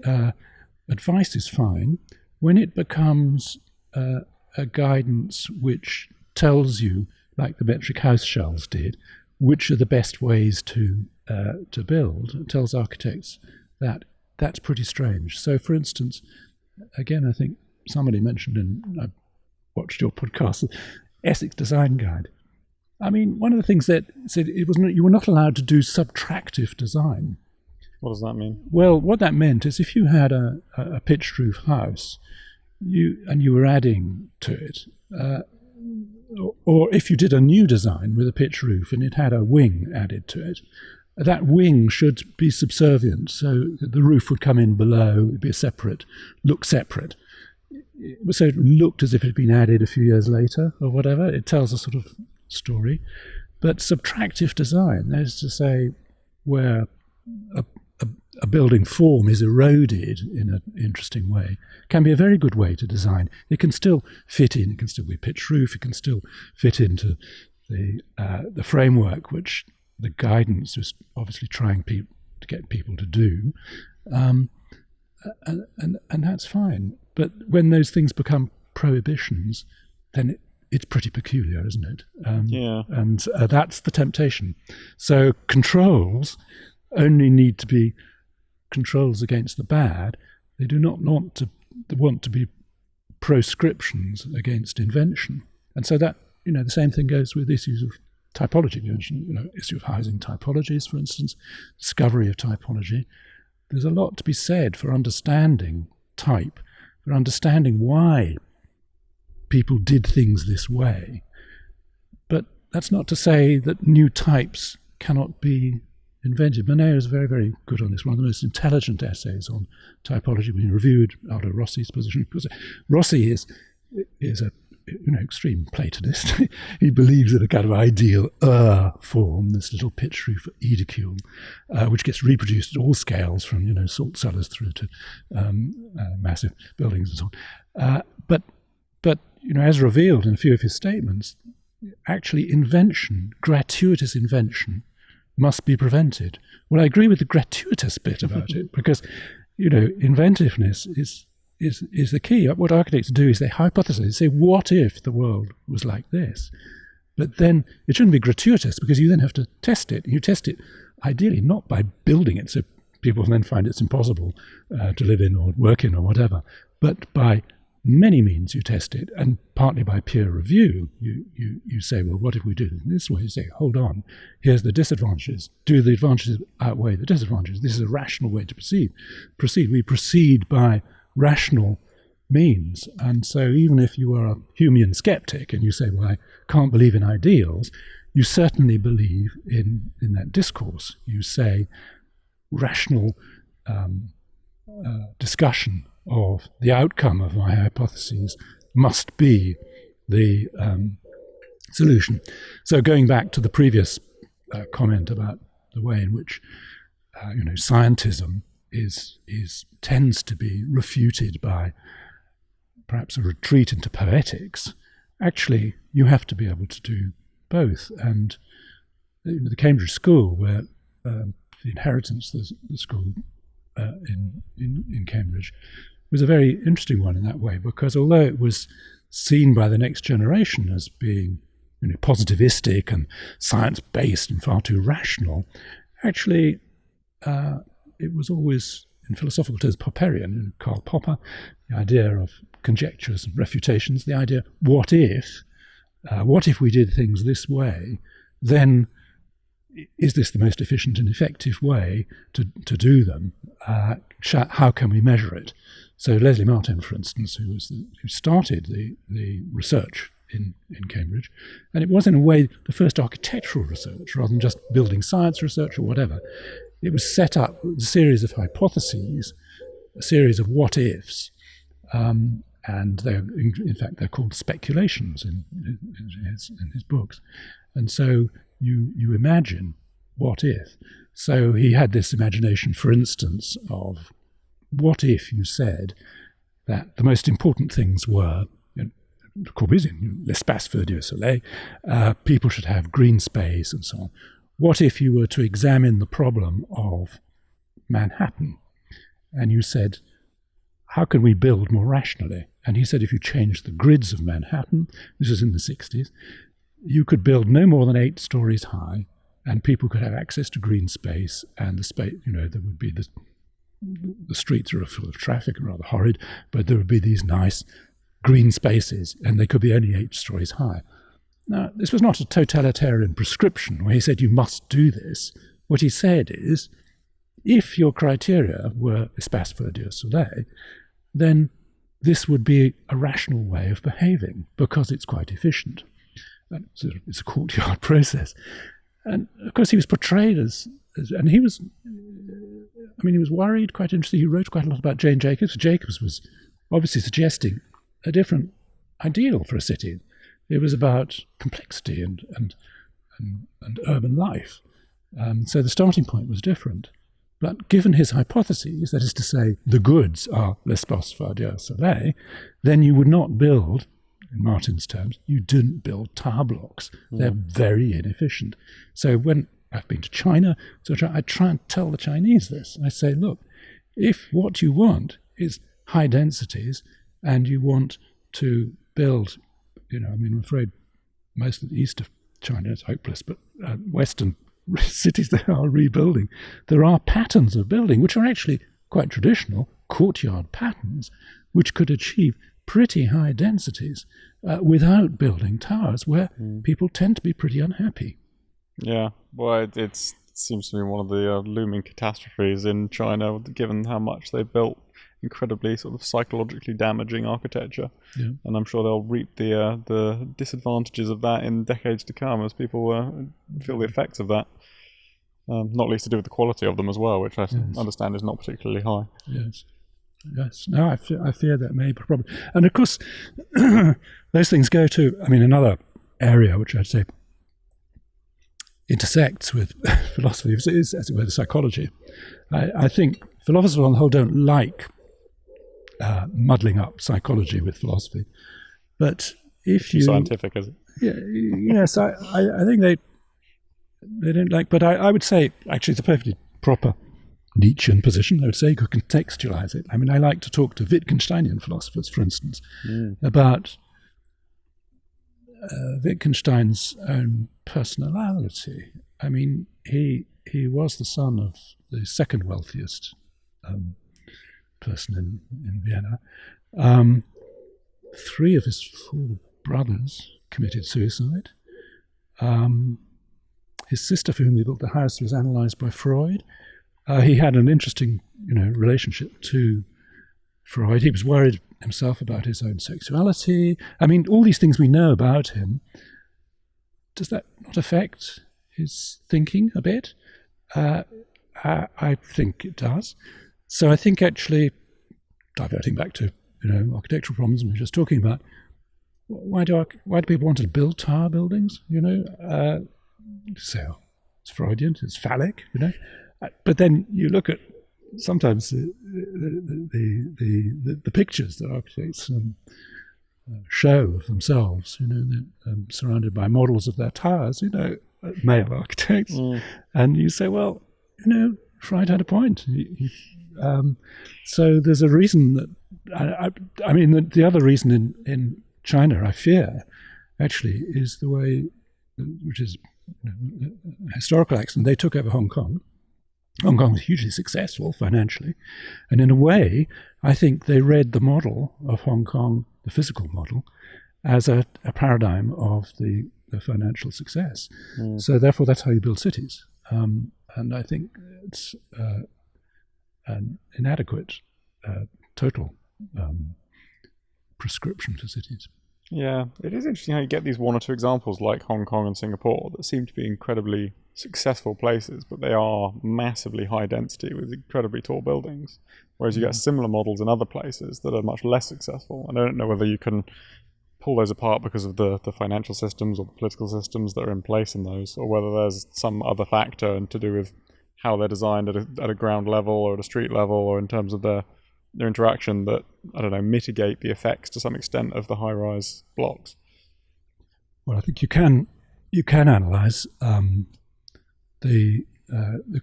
advice is fine when it becomes a guidance which tells you, like the metric house shells did, which are the best ways to build. It tells architects that that's pretty strange. So, for instance, again, I think somebody mentioned, I watched your podcast, the Essex Design Guide. I mean, one of the things that said you were not allowed to do subtractive design. What does that mean? Well, what that meant is if you had a pitched roof house, you were adding to it, or if you did a new design with a pitch roof and it had a wing added to it, that wing should be subservient. So the roof would come in below, it'd be look separate. So it looked as if it had been added a few years later or whatever. It tells a sort of story. But subtractive design, that is to say, where a building form is eroded in an interesting way, can be a very good way to design. It can still fit in, it can still be pitched roof, it can still fit into the framework which the guidance was obviously trying to get people to do, and that's fine. But when those things become prohibitions, then it's pretty peculiar, isn't it? And that's the temptation. So controls only need to be controls against the bad. They do not want to be proscriptions against invention. And so that the same thing goes with issues of typology. You mentioned, issue of housing typologies, for instance, discovery of typology. There's a lot to be said for understanding type, for understanding why people did things this way. But that's not to say that new types cannot be invented. Moneo is very, very good on this. One of the most intelligent essays on typology. We reviewed Aldo Rossi's position, because Rossi is a extreme Platonist. He believes in a kind of ideal form, this little pitch roof edicule, which gets reproduced at all scales, from salt cellars through to massive buildings and so on. But as revealed in a few of his statements, actually gratuitous invention, must be prevented. Well, I agree with the gratuitous bit about it, because inventiveness is the key. What architects do is they hypothesize. They say, what if the world was like this? But then it shouldn't be gratuitous, because you then have to test it. You test it ideally not by building it, so people then find it's impossible to live in or work in or whatever, but by many means you test it, and partly by peer review. You say, well, what if we do it this way? You say, hold on, here's the disadvantages. Do the advantages outweigh the disadvantages? This is a rational way to proceed. We proceed by rational means. And so even if you are a Humean skeptic and you say, well, I can't believe in ideals, you certainly believe in that discourse. You say rational discussion of the outcome of my hypotheses must be the solution. So going back to the previous comment about the way in which scientism tends to be refuted by perhaps a retreat into poetics, actually you have to be able to do both. And the Cambridge School, where the inheritance, the school in Cambridge, was a very interesting one in that way, because although it was seen by the next generation as being positivistic and science-based and far too rational, actually it was always, in philosophical terms, Popperian. Karl Popper, the idea of conjectures and refutations, the idea, what if we did things this way, then is this the most efficient and effective way to do them? How can we measure it? So Leslie Martin, for instance, who started the research in Cambridge, and it was in a way the first architectural research rather than just building science research or whatever. It was set up with a series of hypotheses, a series of what-ifs, and in fact they're called speculations in his books. And so you imagine what if. So he had this imagination, for instance, of what if you said that the most important things were, Corbusian, l'espace fait Dieu soleil, people should have green space and so on. What if you were to examine the problem of Manhattan and you said, how can we build more rationally? And he said, if you change the grids of Manhattan, this was in the 60s, you could build no more than 8 stories high, and people could have access to green space, and the space, there would be the streets are full of traffic and rather horrid, but there would be these nice green spaces, and they could be only 8 stories high. Now, this was not a totalitarian prescription where he said you must do this. What he said is, if your criteria were espace fait Dieu soleil, then this would be a rational way of behaving because it's quite efficient. It's a courtyard process. And of course he was portrayed and he was worried, quite interesting. He wrote quite a lot about Jane Jacobs. Jacobs was obviously suggesting a different ideal for a city. It was about complexity and urban life. So the starting point was different. But given his hypotheses, that is to say, the goods are l'espace fait Dieu soleil, then you would not build, in Martin's terms, you didn't build tower blocks. They're very inefficient. So when I've been to China, I try and tell the Chinese this. I say, look, if what you want is high densities and you want to build, I'm afraid most of the east of China is hopeless, but western cities they are rebuilding. There are patterns of building which are actually quite traditional, courtyard patterns, which could achieve pretty high densities without building towers, where people tend to be pretty unhappy. Yeah, well, it seems to be one of the looming catastrophes in China, given how much they built incredibly sort of psychologically damaging architecture. Yeah. And I'm sure they'll reap the disadvantages of that in decades to come as people feel the effects of that. Not least to do with the quality of them as well, which I understand is not particularly high. Yes. No, I fear that may be a problem. And of course, those things go to, another area which I'd say intersects with philosophy is, as it were, the psychology. I think philosophers on the whole don't like muddling up psychology with philosophy. But if you... Scientific, is it? Yes, I think they don't like... But I would say, actually, it's a perfectly proper Nietzschean position. I would say you could contextualize it. I like to talk to Wittgensteinian philosophers, for instance, about Wittgenstein's own personality. He was the son of the second wealthiest person in Vienna. 3 of his 4 brothers committed suicide. His sister, for whom he built the house, was analysed by Freud. He had an interesting, relationship to Freud. He was worried himself about his own sexuality. All these things we know about him. Does that not affect his thinking a bit? I think it does. So I think, actually, diverting back to architectural problems we were just talking about, why do people want to build tower buildings? So it's Freudian, it's phallic, But then you look at sometimes the pictures that architects show of themselves. They're surrounded by models of their towers. Male architects, and you say, well, Freud had a point. So there's a reason that the other reason in China, I fear, actually, is the way, which is a historical accident. They took over Hong Kong. Hong Kong was hugely successful financially, and in a way, I think they read the model of Hong Kong, the physical model, as a paradigm of the financial success. So therefore, that's how you build cities. And I think it's an inadequate total prescription for cities. Yeah, it is interesting how you get these 1 or 2 examples like Hong Kong and Singapore that seem to be incredibly successful places, but they are massively high density with incredibly tall buildings. Whereas you get similar models in other places that are much less successful. And I don't know whether you can pull those apart because of the financial systems or the political systems that are in place in those, or whether there's some other factor to do with how they're designed at a ground level or at a street level, or in terms of their interaction that, mitigate the effects to some extent of the high-rise blocks. Well, I think you can analyse the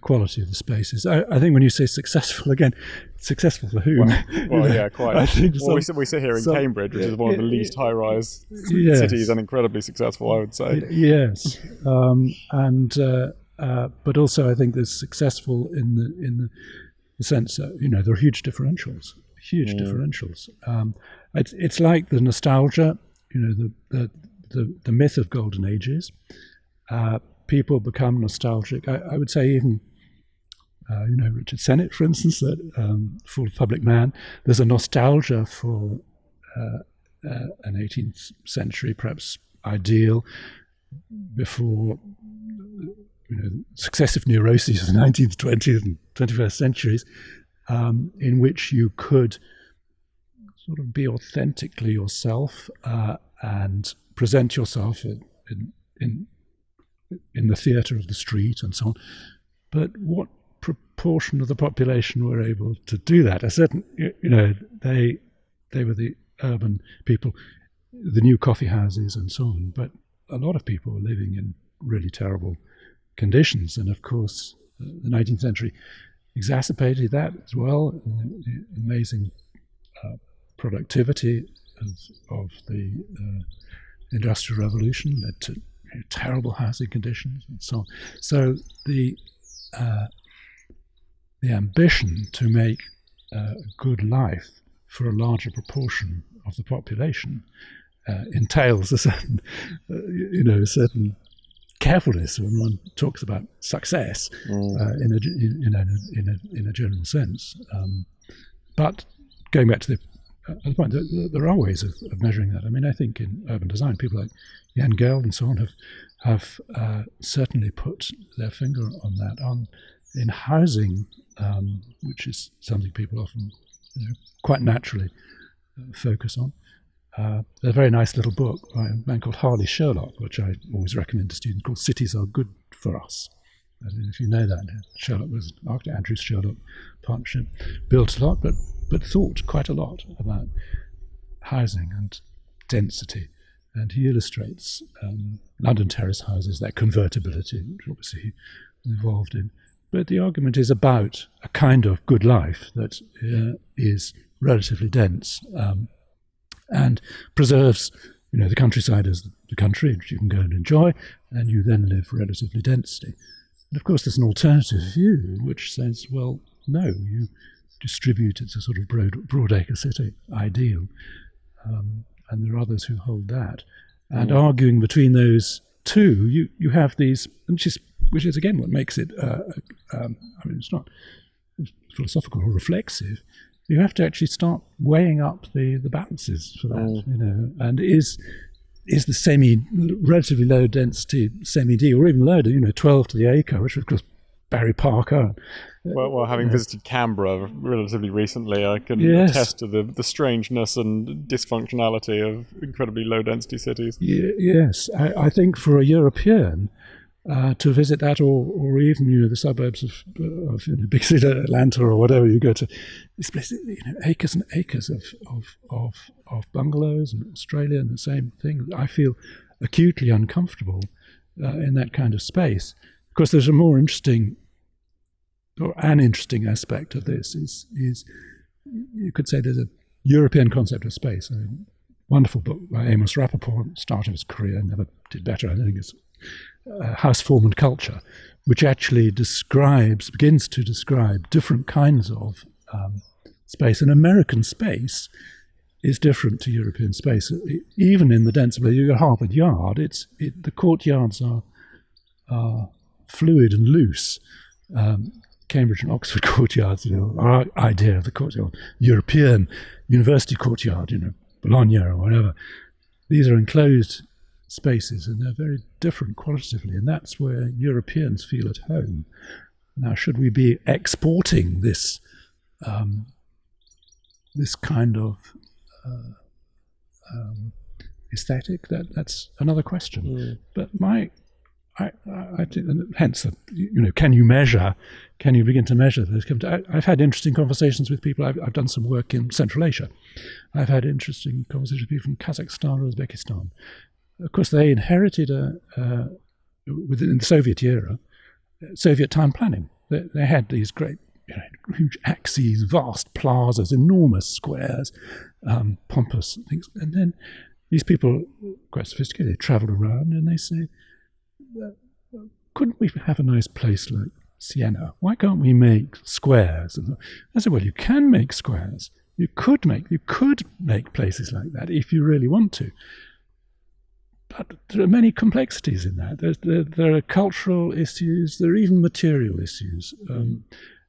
quality of the spaces. I think when you say successful, again, successful for whom? Well, yeah, quite. I think we sit here in Cambridge, which is one of the least high-rise cities, and incredibly successful, I would say. Yes, but also I think there's successful in the sense that there are huge differentials. It's like the nostalgia, the myth of golden ages. People become nostalgic. I would say even, Richard Sennett, for instance, that Fall of Public Man. There's a nostalgia for an 18th century, perhaps ideal, before successive neuroses of the 19th, 20th, and 21st centuries, in which you could sort of be authentically yourself and present yourself in the theatre of the street and so on. But what proportion of the population were able to do that? A certain, they were the urban people, the new coffee houses and so on. But a lot of people were living in really terrible conditions. And of course, the 19th century exacerbated that as well. The amazing productivity of the Industrial Revolution led to terrible housing conditions and so on. So the ambition to make a good life for a larger proportion of the population entails a certain, a certain carefulness when one talks about success in a general sense. But going back to the point, there are ways of measuring that. I mean, I think in urban design, people like Jan Geld and so on have certainly put their finger on that. In housing, which is something people often quite naturally focus on. There's a very nice little book by a man called Harley Sherlock, which I always recommend to students, called Cities Are Good for Us. I don't know if you know that. Sherlock was an architect, Andrews Sherlock partnership, built a lot, but thought quite a lot about housing and density. And he illustrates London terrace houses, that convertibility, which obviously he involved in. But the argument is about a kind of good life that is relatively dense and preserves, the countryside as the country, which you can go and enjoy, and you then live relatively densely. And of course, there's an alternative view which says, well, no, you distribute, it's a sort of broadacre city ideal, and there are others who hold that. And arguing between those two, you have these, which is again what makes it, it's not philosophical or reflexive. You have to actually start weighing up the balances for that, and is the relatively low density semi-D, or even lower, 12 to the acre, which of course Barry Parker. Well, having visited Canberra relatively recently, I can attest to the strangeness and dysfunctionality of incredibly low density cities. Yes, I think for a European, to visit that, or even the suburbs of big city, Atlanta or whatever you go to, this place, acres and acres of bungalows, and Australia, and the same thing. I feel acutely uncomfortable in that kind of space. Of course, there's a more interesting, or an interesting aspect of this is you could say there's a European concept of space. I mean, wonderful book by Amos Rappaport, started his career, never did better. I think it's House Form and Culture, which actually begins to describe different kinds of space. And American space is different to European space. Even in the dense, you go Harvard Yard, the courtyards are fluid and loose. Cambridge and Oxford courtyards, our idea of the courtyard, European university courtyard, Bologna or whatever. These are enclosed spaces, and they're very different qualitatively, and that's where Europeans feel at home. Now, should we be exporting this kind of aesthetic? That's another question. But I think, hence, can you measure? Can you begin to measure those? I've had interesting conversations with people. I've done some work in Central Asia. I've had interesting conversations with people from Kazakhstan or Uzbekistan. Of course, they inherited within the Soviet era, Soviet time planning. They had these great, huge axes, vast plazas, enormous squares, pompous things. And then these people, quite sophisticated, they travel around and they say, couldn't we have a nice place like Siena? Why can't we make squares? And I said, well, you can make squares. You could make places like that if you really want to. But there are many complexities in that. There are cultural issues. There are even material issues.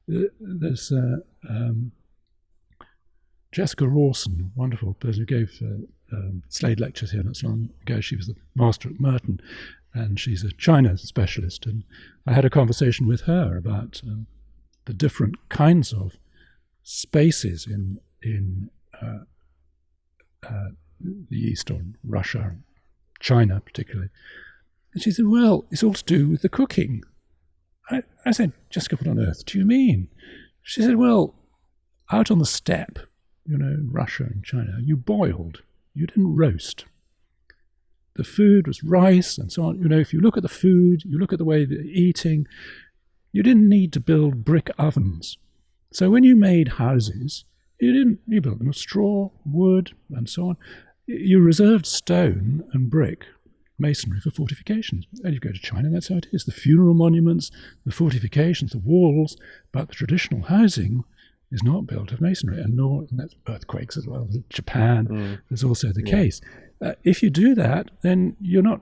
There's Jessica Rawson, wonderful person who gave Slade lectures here not so long ago. She was the master at Merton, and she's a China specialist. And I had a conversation with her about the different kinds of spaces in the East, or Russia, China particularly. And she said, well, it's all to do with the cooking. I said, Jessica, what on earth do you mean? She said, well, out on the steppe, Russia and China, you boiled, you didn't roast. The food was rice and so on. If you look at the food, you look at the way they're eating, you didn't need to build brick ovens. So when you made houses, you built them with straw, wood, and so on. You reserved stone and brick, masonry, for fortifications. And you go to China, that's how it is. The funeral monuments, the fortifications, the walls, but the traditional housing is not built of masonry, and that's earthquakes as well. Japan is also the case. If you do that, then you're not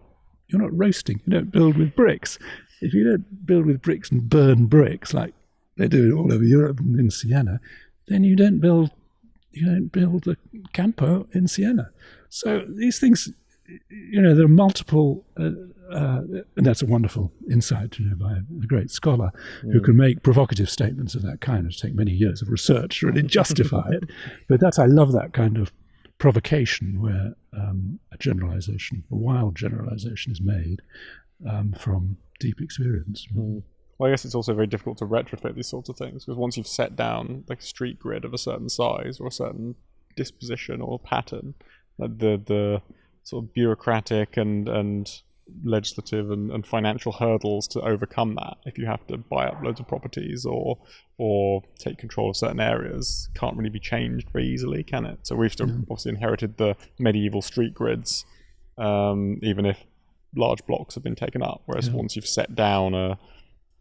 roasting. You don't build with bricks. If you don't build with bricks and burn bricks like they do all over Europe and in Siena, then you don't build a campo in Siena. So these things, there are multiple, and that's a wonderful insight, by a great scholar who can make provocative statements of that kind. It take many years of research to really justify it. But I love that kind of provocation where a wild generalization is made from deep experience. Well, I guess it's also very difficult to retrofit these sorts of things, because once you've set down like a street grid of a certain size or a certain disposition or pattern, the sort of bureaucratic and legislative and financial hurdles to overcome that, if you have to buy up loads of properties or take control of certain areas, can't really be changed very easily, can it? So we've still obviously inherited the medieval street grids, even if large blocks have been taken up, whereas once you've set down a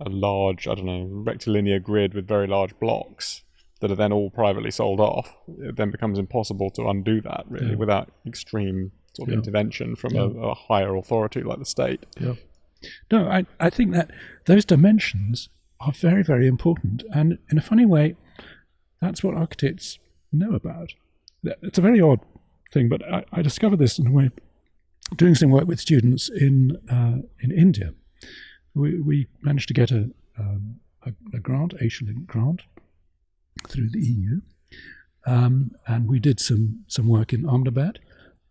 large, rectilinear grid with very large blocks that are then all privately sold off, it then becomes impossible to undo that, really, without extreme sort of intervention from a higher authority like the state. No, I think that those dimensions are very, very important. And in a funny way, that's what architects know about. It's a very odd thing, but I discovered this in a way doing some work with students in India. We managed to get a grant, Asia-Link grant, through the EU, and we did some work in Ahmedabad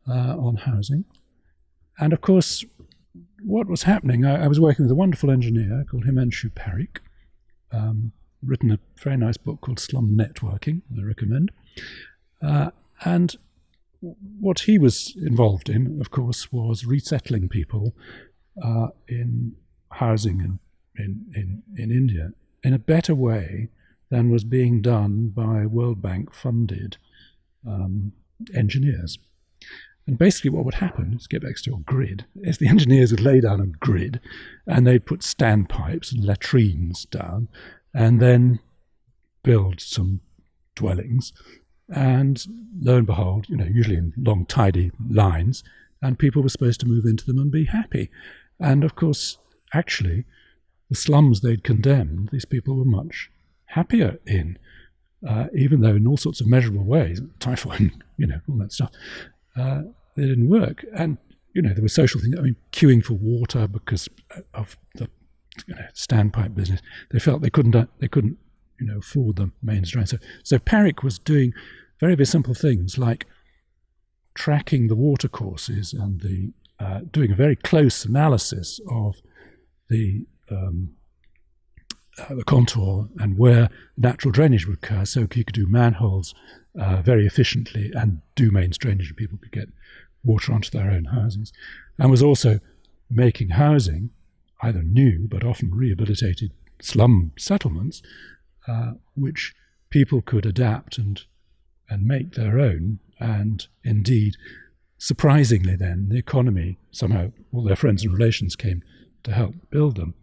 on housing. And of course, what was happening, I was working with a wonderful engineer called Himanshu Parikh, written a very nice book called Slum Networking, I recommend. And what he was involved in, of course, was resettling people in housing in India in a better way than was being done by World Bank funded engineers. And basically what would happen, let's get back to your grid, is the engineers would lay down a grid and they'd put standpipes and latrines down and then build some dwellings. And lo and behold, usually in long, tidy lines, and people were supposed to move into them and be happy. And of course, actually, the slums they'd condemned, these people were much happier in, even though in all sorts of measurable ways, typhoid, all that stuff, they didn't work. And, there were social things, queuing for water because of the standpipe business. They felt they couldn't afford the mains drain. So Parikh was doing very, very simple things like tracking the water courses and doing a very close analysis of the contour and where natural drainage would occur, so he could do manholes very efficiently and do mains drainage and people could get water onto their own houses, and was also making housing, either new but often rehabilitated slum settlements, which people could adapt and make their own. And indeed, surprisingly then, the economy, somehow all their friends and relations came to help build them.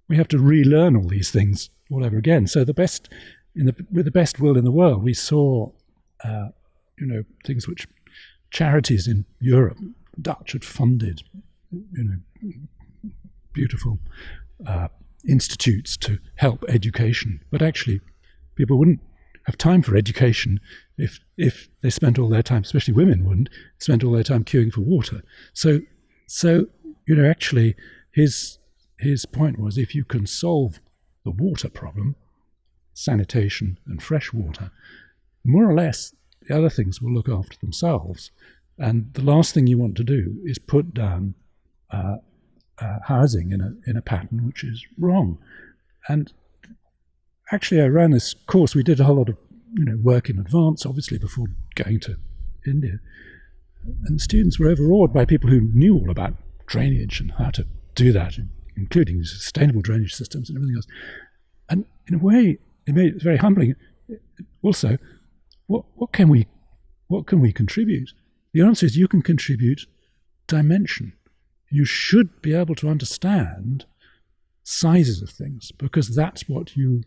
We have to relearn all these things all over again. So with the best will in the world, we saw, things which charities in Europe, Dutch, had funded, beautiful institutes to help education. But actually, people wouldn't have time for education if they spent all their time, especially women wouldn't, spend all their time queuing for water. So actually, his point was, if you can solve the water problem, sanitation and fresh water, more or less the other things will look after themselves. And the last thing you want to do is put down housing in a pattern which is wrong. And actually, I ran this course. We did a whole lot of work in advance, obviously, before going to India. And the students were overawed by people who knew all about drainage and how to do that, including sustainable drainage systems and everything else. And in a way, it made it very humbling. Also, what can we contribute? The answer is you can contribute dimension. You should be able to understand sizes of things because that's what you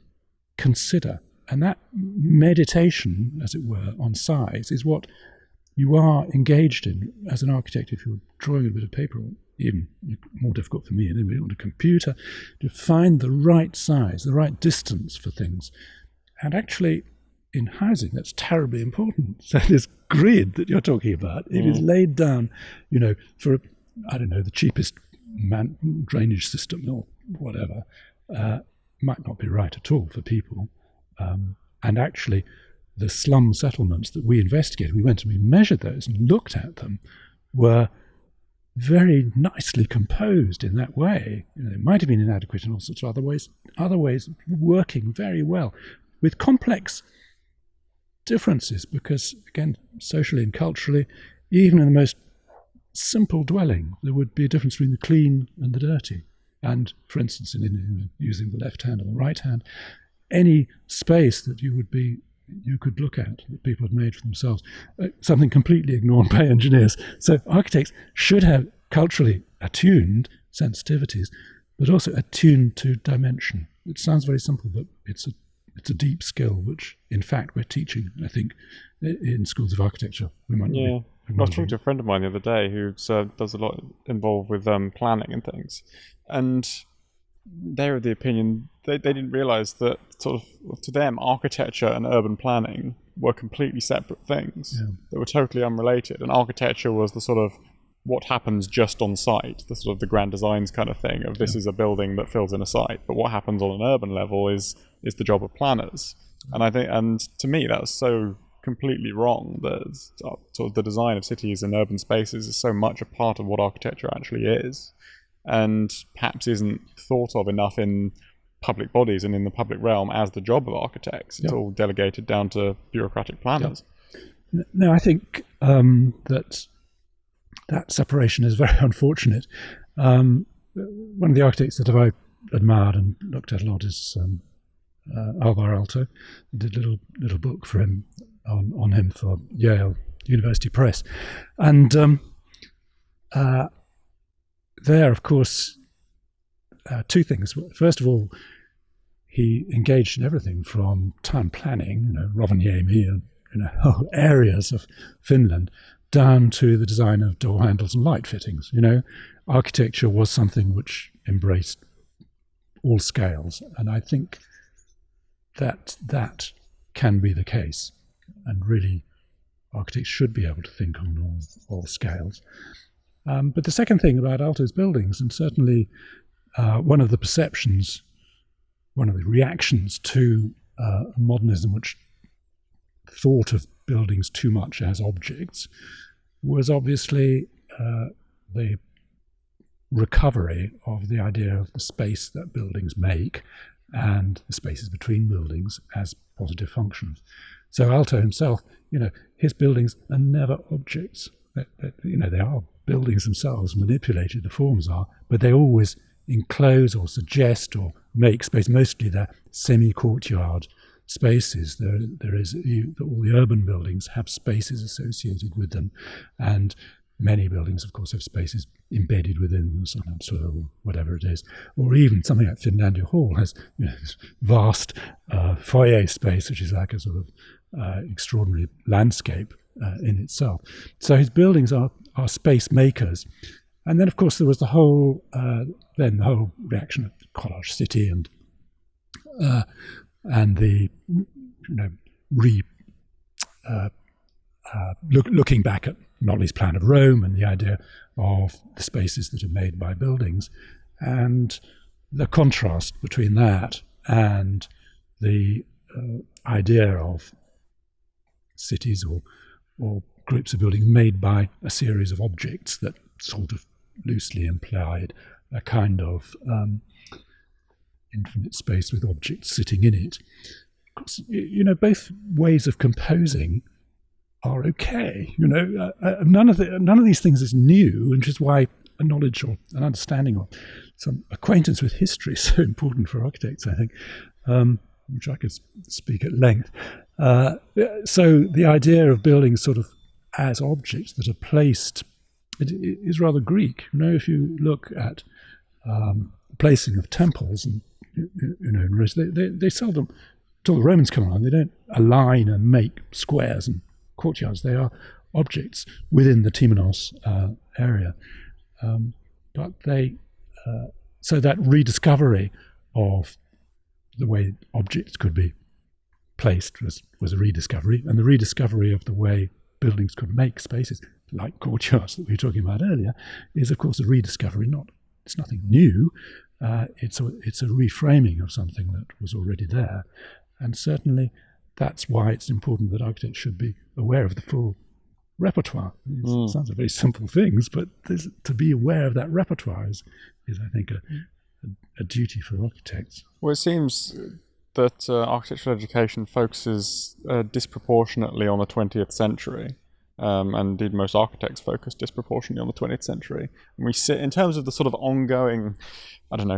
consider that meditation, as it were, on size is what you are engaged in as an architect if you're drawing a bit of paper, or even more difficult for me, anyway, on a computer, to find the right size, the right distance for things. And actually, in housing, that's terribly important. So this grid that you're talking about, it is laid down, for, I don't know, the cheapest drainage system or whatever, might not be right at all for people. And actually, the slum settlements that we investigated, we went and we measured those and looked at them, were very nicely composed in that way. It might have been inadequate in all sorts of other ways working very well, with complex differences, because, again, socially and culturally, even in the most simple dwelling, there would be a difference between the clean and the dirty. And, for instance, in using the left hand and the right hand, any space that you could look at that people had made for themselves, something completely ignored by engineers. So architects should have culturally attuned sensitivities, but also attuned to dimension. It sounds very simple, but it's a deep skill, which, in fact, we're teaching, I think, in schools of architecture. We might not be. I was talking to a friend of mine the other day who does a lot involved with planning and things, and they're of the opinion they didn't realise that, sort of, to them, architecture and urban planning were completely separate things that were totally unrelated. And architecture was the sort of what happens just on site, the sort of the grand designs kind of thing of this is a building that fills in a site. But what happens on an urban level is the job of planners. And I think, and to me, that's so completely wrong. That sort of the design of cities and urban spaces is so much a part of what architecture actually is, and perhaps isn't thought of enough in public bodies and in the public realm as the job of architects. It's all delegated down to bureaucratic planners. No, I think that separation is very unfortunate. One of the architects that I admired and looked at a lot is Alvar Aalto. I did a little book for him on him for Yale University Press, and there, of course, two things. First of all, he engaged in everything from town planning, Rovaniemi and whole areas of Finland, down to the design of door handles and light fittings. Architecture was something which embraced all scales, and I think that can be the case, and really architects should be able to think on all scales. But the second thing about Aalto's buildings, and certainly one of the perceptions, one of the reactions to modernism, which thought of buildings too much as objects, was obviously the recovery of the idea of the space that buildings make and the spaces between buildings as positive functions. So Aalto himself, his buildings are never objects. They are buildings themselves, manipulated, the forms are, but they always enclose or suggest or make space. Mostly they're semi-courtyard spaces. There is all the urban buildings have spaces associated with them, and many buildings, of course, have spaces embedded within them, sometimes or whatever it is. Or even something like Finlandia Hall has this vast foyer space, which is like a sort of extraordinary landscape in itself. So his buildings are space makers. And then, of course, there was the whole reaction of Collage City and the looking back at Nolli's plan of Rome and the idea of the spaces that are made by buildings, and the contrast between that and the idea of cities or groups of buildings made by a series of objects that sort of loosely implied a kind of infinite space with objects sitting in it. Of course, both ways of composing are okay. None of these things is new, which is why a knowledge or an understanding or some acquaintance with history is so important for architects, I think, which I could speak at length. So the idea of buildings sort of as objects that are placed is rather Greek. If you look at placing of temples, and they seldom until the Romans come along, they don't align and make squares and courtyards. They are objects within the Temenos area. But so that rediscovery of the way objects could be placed was a rediscovery, and the rediscovery of the way buildings could make spaces, like courtyards that we were talking about earlier, is of course a rediscovery. It's nothing new. It's a reframing of something that was already there, and certainly that's why it's important that architects should be aware of the full repertoire. It sounds like very simple things, but to be aware of that repertoire is I think, a duty for architects. Well, it seems that architectural education focuses disproportionately on the 20th century, and indeed most architects focus disproportionately on the 20th century. And we sit, in terms of the sort of ongoing,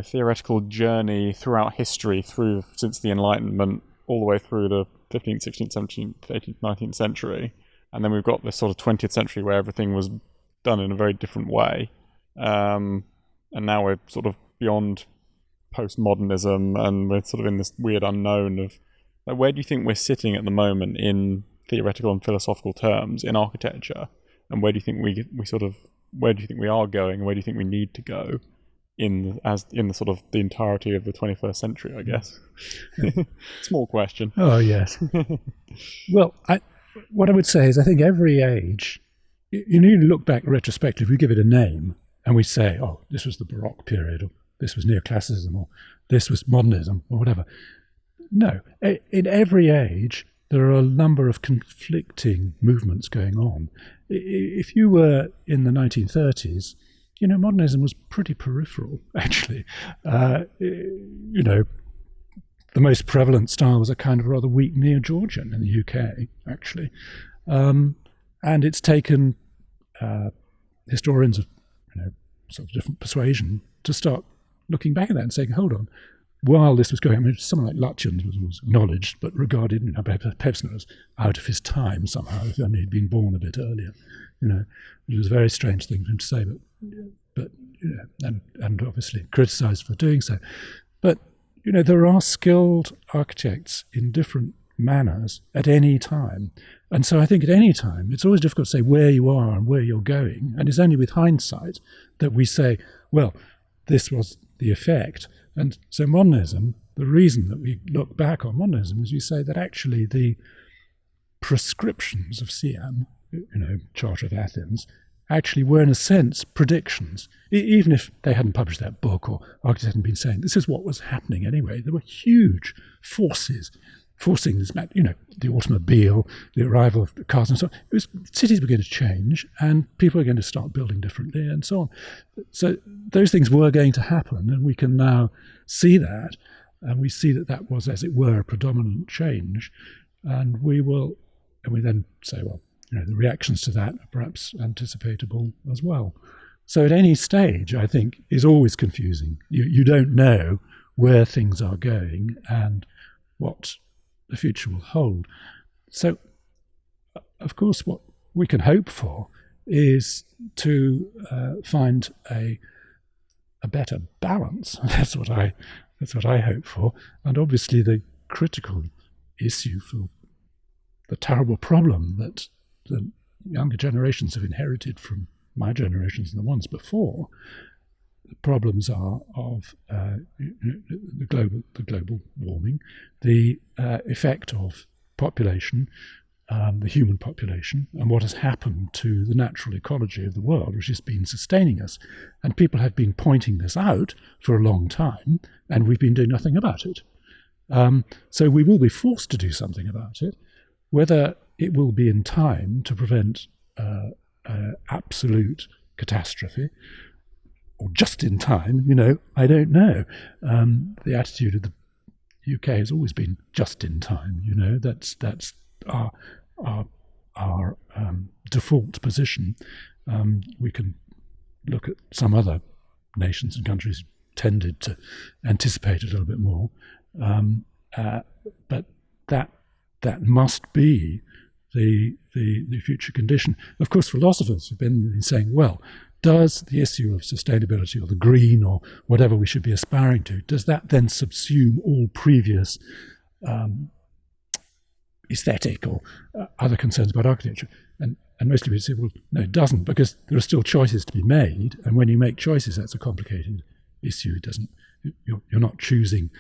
theoretical journey throughout history, since the Enlightenment, all the way through the 15th, 16th, 17th, 18th, 19th century. And then we've got this sort of 20th century where everything was done in a very different way. And now we're sort of beyond postmodernism, and we're sort of in this weird unknown of, like, where do you think we're sitting at the moment in theoretical and philosophical terms in architecture? And where do you think where do you think we are going, and where do you think we need to go in the sort of the entirety of the 21st century, I guess? Small question. Oh, yes. Well, what I would say is I think every age, you need to look back retrospectively, we give it a name, and we say, oh, this was the Baroque period, or this was neoclassicism, or this was modernism, or whatever. No, in every age, there are a number of conflicting movements going on. If you were in the 1930s, modernism was pretty peripheral, actually. The most prevalent style was a kind of rather weak Neo-Georgian in the UK, actually. And it's taken historians of sort of different persuasion to start looking back at that and saying, hold on, while this was going on, someone like Lutyens was acknowledged, but regarded, Pevsner was out of his time somehow, if only he'd been born a bit earlier. It was a very strange thing for him to say, but and obviously criticised for doing so. But there are skilled architects in different manners at any time. And so I think at any time, it's always difficult to say where you are and where you're going. And it's only with hindsight that we say, well, this was the effect. And so modernism, the reason that we look back on modernism is we say that actually the prescriptions of Siam, Charter of Athens, actually were in a sense predictions. Even if they hadn't published that book or architects hadn't been saying this is what was happening anyway, there were huge forces forcing this, the automobile, the arrival of the cars and so on. Cities were going to change and people were going to start building differently and so on. So those things were going to happen, and we can now see that, and we see that was, as it were, a predominant change. And we then say, well, the reactions to that are perhaps anticipatable as well. So at any stage, I think, is always confusing. You don't know where things are going and what the future will hold. So, of course, what we can hope for is to find a better balance. That's what I hope for. And obviously, the critical issue for the terrible problem that the younger generations have inherited from my generations and the ones before, the problems are of the global warming, the effect of population, the human population, and what has happened to the natural ecology of the world, which has been sustaining us. And people have been pointing this out for a long time, and we've been doing nothing about it. So we will be forced to do something about it. Whether it will be in time to prevent absolute catastrophe, or just in time, I don't know. The attitude of the UK has always been just in time. That's our default position. We can look at some other nations and countries tended to anticipate a little bit more, but that must be the future condition. Of course, philosophers have been saying, well, does the issue of sustainability or the green or whatever we should be aspiring to, does that then subsume all previous aesthetic or other concerns about architecture. And most people say, well, no, it doesn't, because there are still choices to be made. And when you make choices, that's a complicated issue. It doesn't. You're not choosing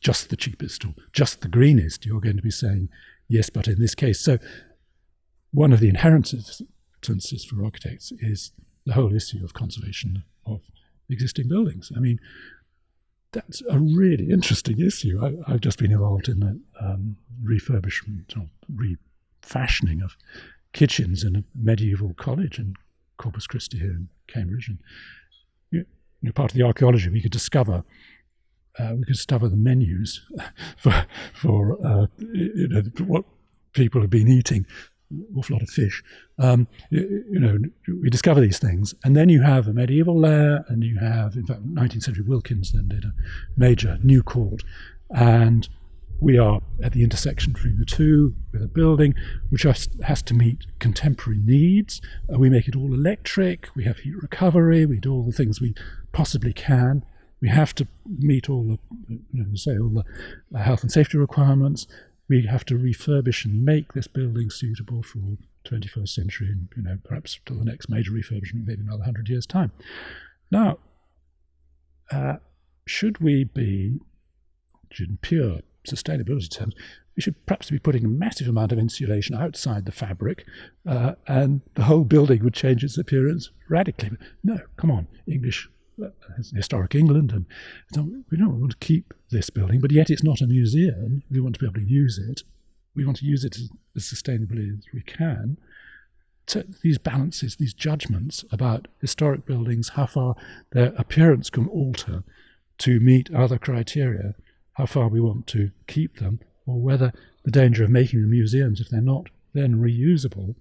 just the cheapest or just the greenest. You're going to be saying, yes, but in this case. So one of the inherences for architects is the whole issue of conservation of existing buildings. I mean, that's a really interesting issue. I've just been involved in the refurbishment or refashioning of kitchens in a medieval college in Corpus Christi here in Cambridge. And part of the archaeology, we could discover the menus for what people have been eating. Awful lot of fish. We discover these things, and then you have a medieval layer, and you have, in fact, 19th century Wilkins then did a major new court, and we are at the intersection between the two with a building which has to meet contemporary needs. We make it all electric. We have heat recovery. We do all the things we possibly can. We have to meet all the health and safety requirements. We have to refurbish and make this building suitable for 21st century, and perhaps till the next major refurbishment, maybe another 100 years' time. Now, should we be, in pure sustainability terms, we should perhaps be putting a massive amount of insulation outside the fabric, and the whole building would change its appearance radically. But no, come on, English. Historic England, and so we don't want to keep this building, but yet it's not a museum. We want to be able to use it. We want to use it as sustainably as we can. So these balances, these judgments about historic buildings, how far their appearance can alter to meet other criteria, how far we want to keep them, or whether the danger of making them museums, if they're not then reusable,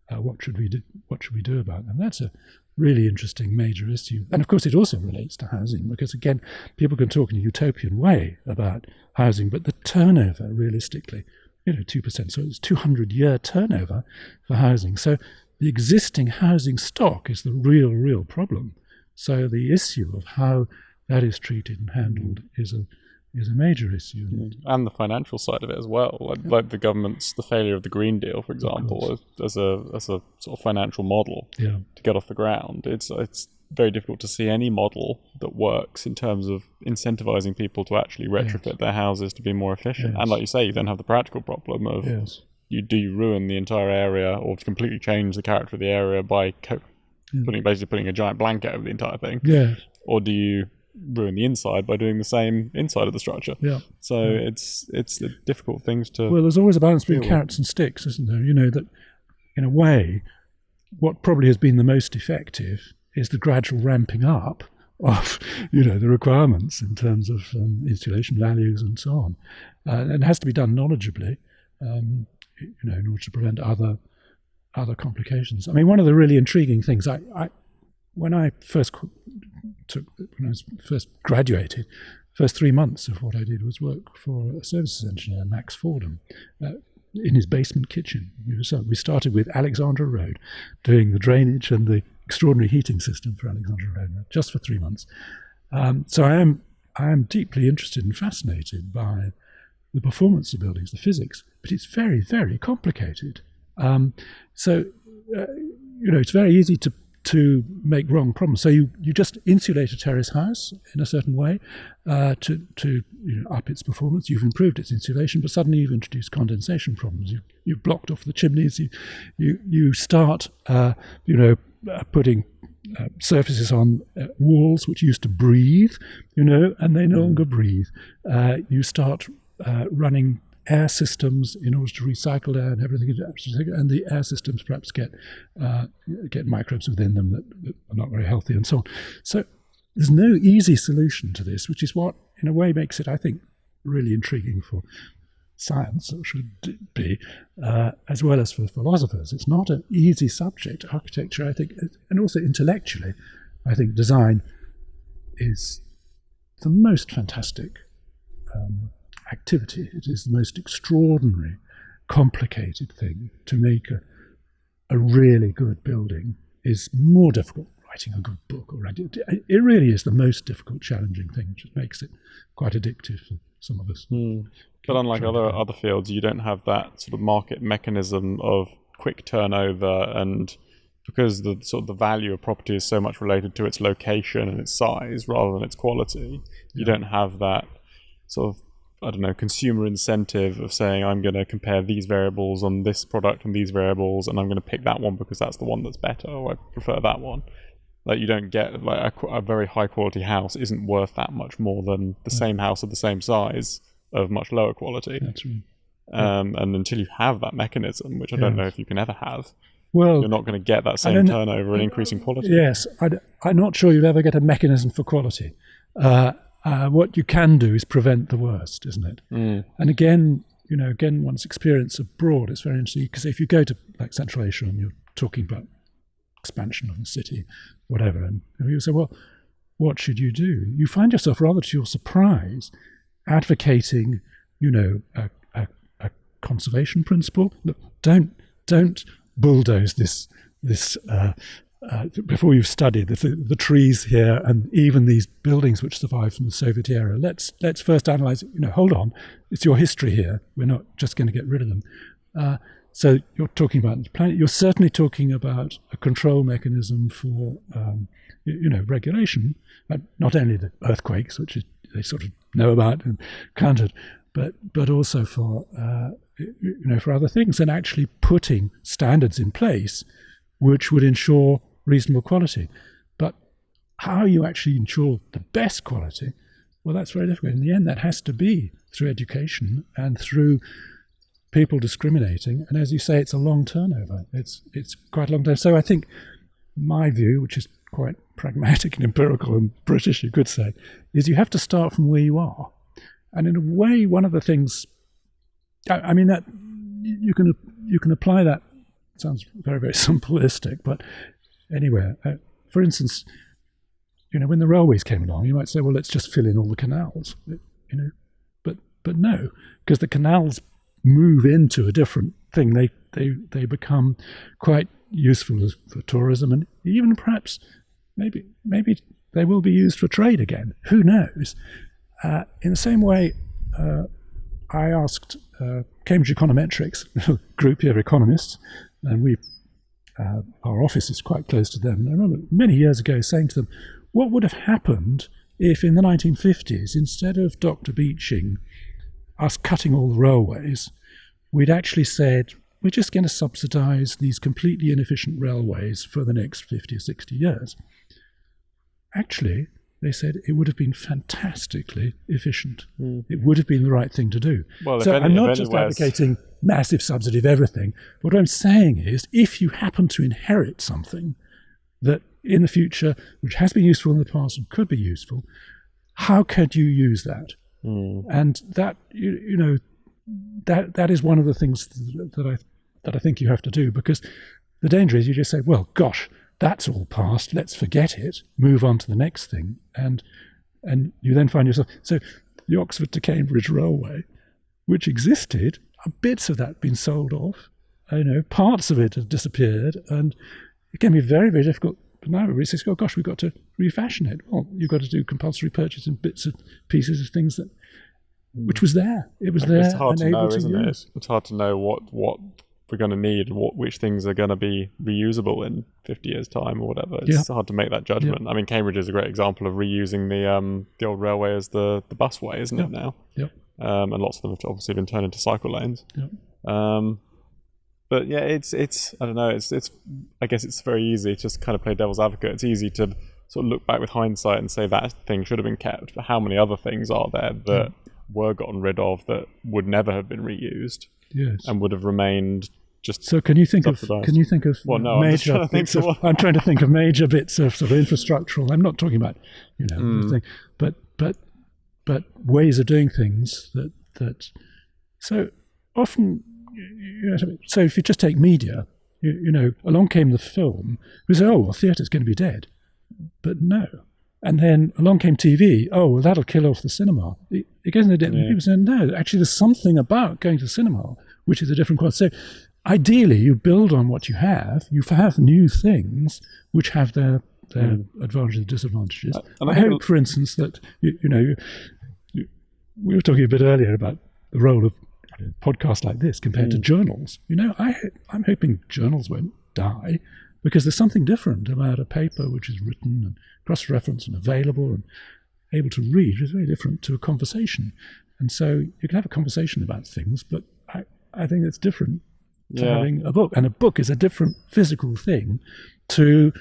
what should we do? What should we do about them? That's a really interesting major issue. And of course it also relates to housing, because again, people can talk in a utopian way about housing, but the turnover realistically, 2%, so it's 200-year turnover for housing. So the existing housing stock is the real problem. So the issue of how that is treated and handled is a major issue. And the financial side of it as well, like the failure of the Green Deal, for example, as a sort of financial model to get off the ground. It's very difficult to see any model that works in terms of incentivizing people to actually retrofit their houses to be more efficient. And like you say, you then have the practical problem of you ruin the entire area or completely change the character of the area by putting a giant blanket over the entire thing, or do you ruin the inside by doing the same inside of the structure? So it's the difficult things to. Well, there's always a balance between carrots and sticks, isn't there? That in a way, what probably has been the most effective is the gradual ramping up of the requirements in terms of insulation values and so on. And it has to be done knowledgeably, in order to prevent other complications. I mean, one of the really intriguing things when I first graduated, first 3 months of what I did was work for a services engineer, Max Fordham, in his basement kitchen. We started with Alexandra Road, doing the drainage and the extraordinary heating system for Alexandra Road, just for 3 months. So I am deeply interested and fascinated by the performance of buildings, the physics, but it's very, very complicated. So it's very easy to make wrong problems. So you just insulate a terrace house in a certain way to up its performance. You've improved its insulation, but suddenly you've introduced condensation problems. You've blocked off the chimneys. You start putting surfaces on walls which used to breathe, and they no longer breathe. You start running air systems in order to recycle air and everything, and the air systems perhaps get microbes within them that are not very healthy and so on. So there's no easy solution to this, which is what in a way makes it, I think, really intriguing for science, or should be, as well as for philosophers. It's not an easy subject, architecture, I think, and also intellectually, I think design is the most fantastic activity. It is the most extraordinary, complicated thing. To make a really good building is more difficult than writing a good book. It really is the most difficult, challenging thing, which makes it quite addictive for some of us. But unlike other fields, you don't have that sort of market mechanism of quick turnover, and because the sort of the value of property is so much related to its location and its size rather than its quality, you don't have that sort of, I don't know, consumer incentive of saying, I'm going to compare these variables on this product and these variables, and I'm going to pick that one because that's the one that's better, or I prefer that one. Like, you don't get, like, a very high quality house isn't worth that much more than the same house of the same size of much lower quality. That's right. And until you have that mechanism, which I don't know if you can ever have, well, you're not going to get that same turnover and increasing quality. Yes, I'm not sure you'll ever get a mechanism for quality. What you can do is prevent the worst, isn't it? And again, one's experience abroad is very interesting, because if you go to like Central Asia and you're talking about expansion of the city, whatever, and you say, well, what should you do? You find yourself, rather to your surprise, advocating, a conservation principle. Look, don't bulldoze this before you've studied the trees here and even these buildings which survived from the Soviet era. Let's first analyze it. Hold on, it's your history here. We're not just going to get rid of them. So you're talking about the planet. You're certainly talking about a control mechanism for regulation, not only the earthquakes, which they sort of know about and counted, but also for for other things, and actually putting standards in place which would ensure reasonable quality. But how you actually ensure the best quality, well, that's very difficult. In the end, that has to be through education and through people discriminating. And as you say, it's a long turnover. It's quite a long time. So I think my view, which is quite pragmatic and empirical and British, you could say, is you have to start from where you are. And in a way, one of the things, I mean, that you can apply that. It sounds very, very simplistic, but anyway, for instance, when the railways came along, you might say, well, let's just fill in all the canals, but no, because the canals move into a different thing. They become quite useful for tourism, and even perhaps maybe they will be used for trade again. Who knows? In the same way, I asked Cambridge Econometrics, a group here of economists, and our office is quite close to them. And I remember many years ago saying to them, what would have happened if in the 1950s, instead of Dr. Beeching us cutting all the railways, we'd actually said, we're just going to subsidise these completely inefficient railways for the next 50 or 60 years. Actually, they said it would have been fantastically efficient. It would have been the right thing to do. Well, so I'm not just advocating massive subsidy of everything. What I'm saying is, if you happen to inherit something that in the future, which has been useful in the past and could be useful, how could you use that? And that, that is one of the things that I think you have to do, because the danger is you just say, well, gosh, that's all past, let's forget it, move on to the next thing. And you then find yourself, so the Oxford to Cambridge Railway, which existed, bits of that been sold off, parts of it have disappeared, and it can be very, very difficult. But now everybody says, oh gosh, we've got to refashion it. Well, you've got to do compulsory purchase in bits and pieces of things that, which was there. It was there. It's hard to know, isn't it? Use. It's hard to know what we're going to need, which things are going to be reusable in 50 years' time or whatever. It's hard to make that judgment. I mean, Cambridge is a great example of reusing the old railway as the busway, isn't it now? And lots of them have obviously been turned into cycle lanes. But yeah, it's I don't know. It's I guess it's very easy to just kind of play devil's advocate. It's easy to sort of look back with hindsight and say that thing should have been kept. But how many other things are there that were gotten rid of that would never have been reused? Yes. And would have remained just. So can you think of well, no, major bits of, I'm trying to think of major bits of sort of infrastructural. I'm not talking about thing, but ways of doing things that so often so if you just take media, along came the film. We say, oh, well, theatre's going to be dead, but no. And then along came TV. Oh, well, that'll kill off the cinema. It goes in the depth. People say, no, actually, there's something about going to the cinema which is a different quality. So ideally, you build on what you have. You have new things which have their advantages and disadvantages. And I hope, for instance, that we were talking a bit earlier about the role of podcasts like this compared to journals. I'm hoping journals won't die, because there's something different about a paper which is written and cross-referenced and available and able to read. It's very different to a conversation. And so you can have a conversation about things, but I think it's different to having a book. And a book is a different physical thing to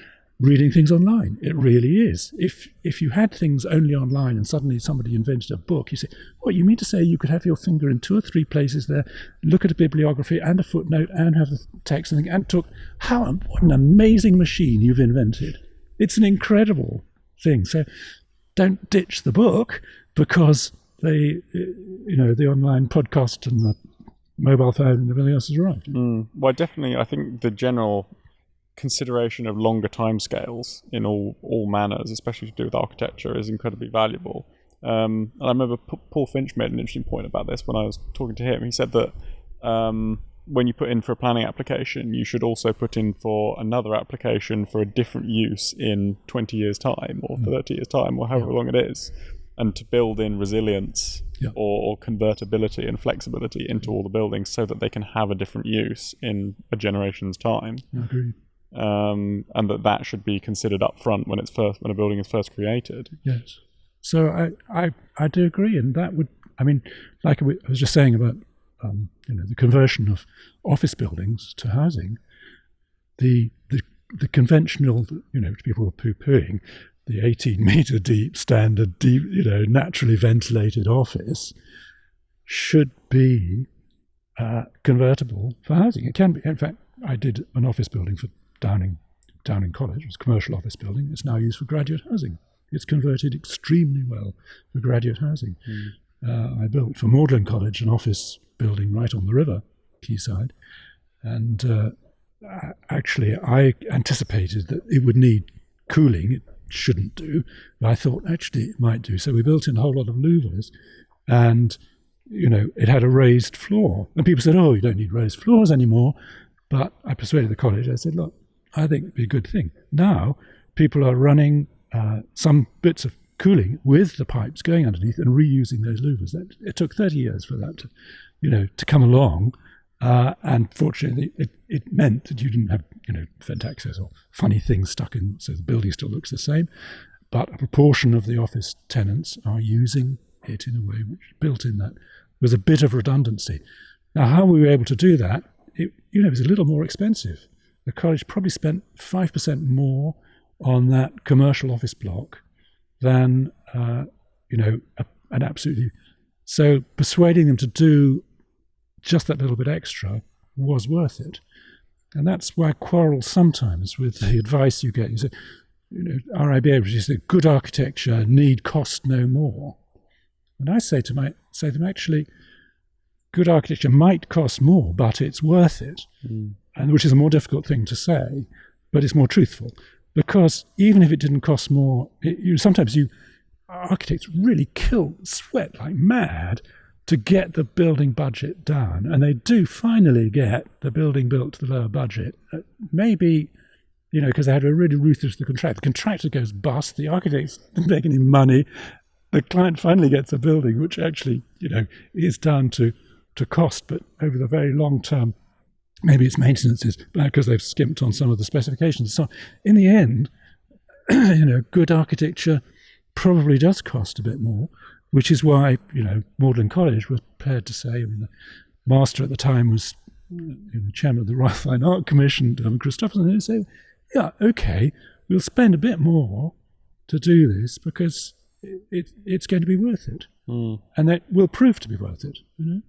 reading things online. It really is. If you had things only online and suddenly somebody invented a book, you say, what, you mean to say you could have your finger in 2 or 3 places there, look at a bibliography and a footnote and have the text and think, what an amazing machine you've invented. It's an incredible thing. So don't ditch the book because the online podcast and the mobile phone and everything else has arrived. Well, definitely, I think the general consideration of longer timescales in all manners, especially to do with architecture, is incredibly valuable. And I remember Paul Finch made an interesting point about this when I was talking to him. He said that when you put in for a planning application, you should also put in for another application for a different use in 20 years' time or 30 years' time or however long it is, and to build in resilience or convertibility and flexibility into all the buildings so that they can have a different use in a generation's time. I agree. And that should be considered up front when a building is first created. Yes. So I do agree, and that would, like I was just saying about the conversion of office buildings to housing, the conventional, people were poo-pooing the 18-meter deep standard, naturally ventilated office should be convertible for housing. It can be. In fact, I did an office building for Downing College. It was a commercial office building. It's now used for graduate housing. It's converted extremely well for graduate housing. I built for Magdalen College an office building right on the river, quayside, and actually I anticipated that it would need cooling. It shouldn't do, but I thought actually it might do. So we built in a whole lot of louvers, and it had a raised floor. And people said, "Oh, you don't need raised floors anymore." But I persuaded the college. I said, "Look, I think it'd be a good thing." Now people are running some bits of cooling with the pipes going underneath and reusing those louvers. It took 30 years for that to come along, and fortunately it meant that you didn't have vent access or funny things stuck in, so the building still looks the same, but a proportion of the office tenants are using it in a way which built in that was a bit of redundancy. Now, how we were able to do that, it was a little more expensive. The college probably spent 5% more on that commercial office block than an absolutely. So persuading them to do just that little bit extra was worth it. And that's why I quarrel sometimes with the advice you get. You say, RIBA, which is that good architecture need cost no more. And I say to them, actually, good architecture might cost more, but it's worth it. And which is a more difficult thing to say, but it's more truthful. Because even if it didn't cost more, sometimes architects really sweat like mad to get the building budget down, and they do finally get the building built to the lower budget. Maybe, because they had a really ruthless the contractor. The contractor goes bust, the architects didn't make any money, the client finally gets a building which actually, is down to cost, but over the very long term, maybe its maintenance is because they've skimped on some of the specifications. So in the end, good architecture probably does cost a bit more, which is why, Magdalen College was prepared to say, the master at the time was the chairman of the Royal Fine Art Commission, Christopherson, and they say, yeah, okay, we'll spend a bit more to do this because it's going to be worth it. And that will prove to be worth it.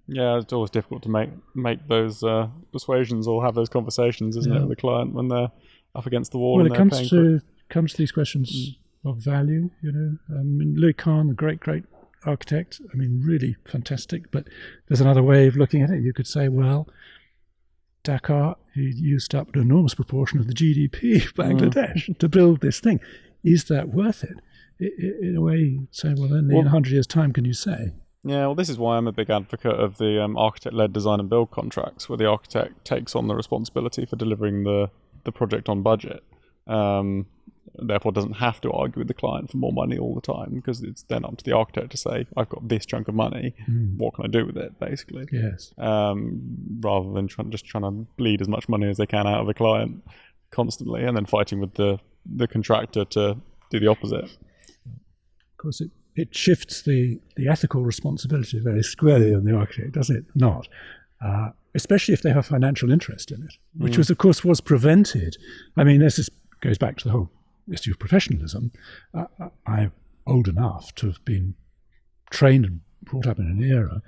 Yeah, it's always difficult to make those persuasions or have those conversations, isn't it, with the client when they're up against the wall. Well, it comes to these questions of value. Louis Kahn, the great architect, really fantastic. But there's another way of looking at it. You could say, well, Dhaka, he used up an enormous proportion of the GDP of Bangladesh to build this thing. Is that worth it? In a way, you say, well, then in 100 years' time, can you say? Yeah, well, this is why I'm a big advocate of the architect-led design and build contracts, where the architect takes on the responsibility for delivering the project on budget. Therefore doesn't have to argue with the client for more money all the time, because it's then up to the architect to say, I've got this chunk of money, what can I do with it, basically? Yes. Rather than trying to bleed as much money as they can out of the client constantly, and then fighting with the contractor to do the opposite. Of course, it shifts the ethical responsibility very squarely on the architect, does it not? Especially if they have financial interest in it, which was, of course, was prevented. I mean, this goes back to the whole issue of professionalism. I'm old enough to have been trained and brought up in an era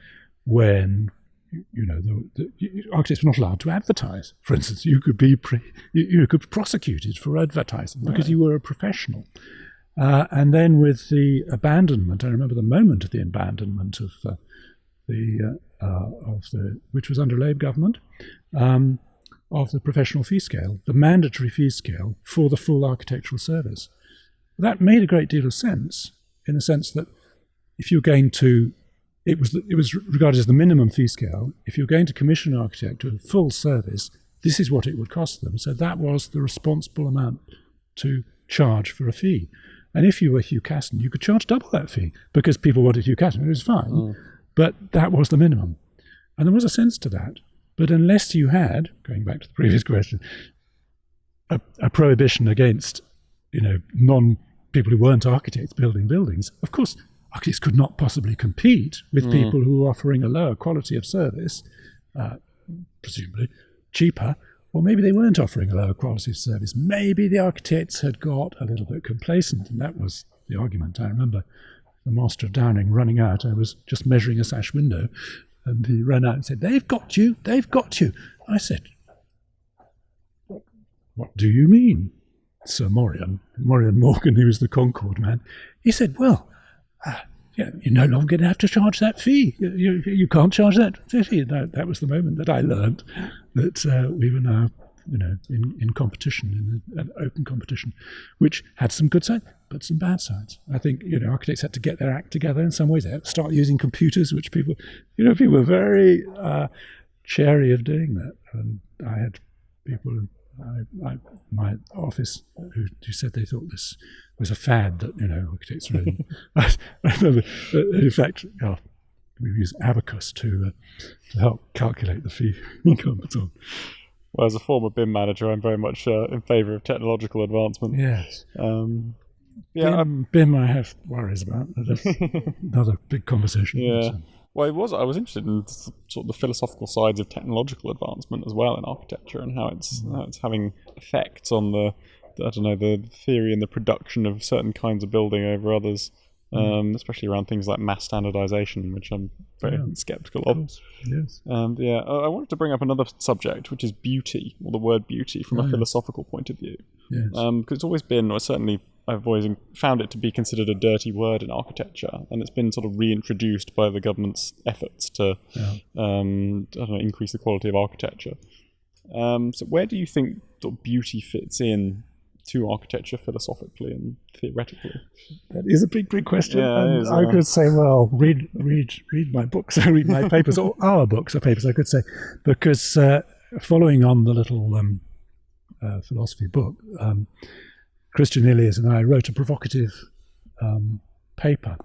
when the architects were not allowed to advertise. For instance, you could be prosecuted for advertising because you were a professional. And then with the abandonment, I remember the moment of the abandonment of which was under Labour government, of the professional fee scale, the mandatory fee scale for the full architectural service. That made a great deal of sense, in the sense that if you're going to, it was regarded as the minimum fee scale. If you're going to commission an architect to a full service, this is what it would cost them. So that was the responsible amount to charge for a fee. And if you were Hugh Casson, you could charge double that fee, because people wanted Hugh Casson. It was fine, but that was the minimum. And there was a sense to that. But unless you had, going back to the previous question, a prohibition against, people who weren't architects building buildings, of course, architects could not possibly compete with people who were offering a lower quality of service, presumably cheaper, or maybe they weren't offering a lower quality of service. Maybe the architects had got a little bit complacent, and that was the argument. I remember the master of Downing running out. I was just measuring a sash window, and he ran out and said, "They've got you, they've got you." I said, "What do you mean, Sir Morion Morgan, who was the Concord man?" He said, "Well, you're no longer going to have to charge that fee. You can't charge that fee." That was the moment that I learned that we were now, in competition, in an open competition, which had some good sides, but some bad sides. I think, architects had to get their act together in some ways. They had to start using computers, which people were very chary of doing that. And I had people in my office who said they thought this was a fad that, architects really. I remember, in fact, we use Abacus to help calculate the fee income and so on. Well, as a former BIM manager, I'm very much in favour of technological advancement. Yes. BIM I have worries about. That's another big conversation. Yeah. So. Well, I was interested in sort of the philosophical sides of technological advancement as well in architecture, and how it's having effects on the theory and the production of certain kinds of building over others. Especially around things like mass standardization, which I'm very skeptical of. Yes. And I wanted to bring up another subject, which is beauty, or the word beauty, from a philosophical point of view. Yes. Because it's always been, or certainly I've always found it to be considered a dirty word in architecture, and it's been sort of reintroduced by the government's efforts to increase the quality of architecture. So where do you think sort of beauty fits in to architecture philosophically and theoretically? That is a big question. Yeah, and is, I could say, well, read my books, read my papers, or our books or papers, I could say, because following on the little philosophy book, Christian Ilias and I wrote a provocative paper,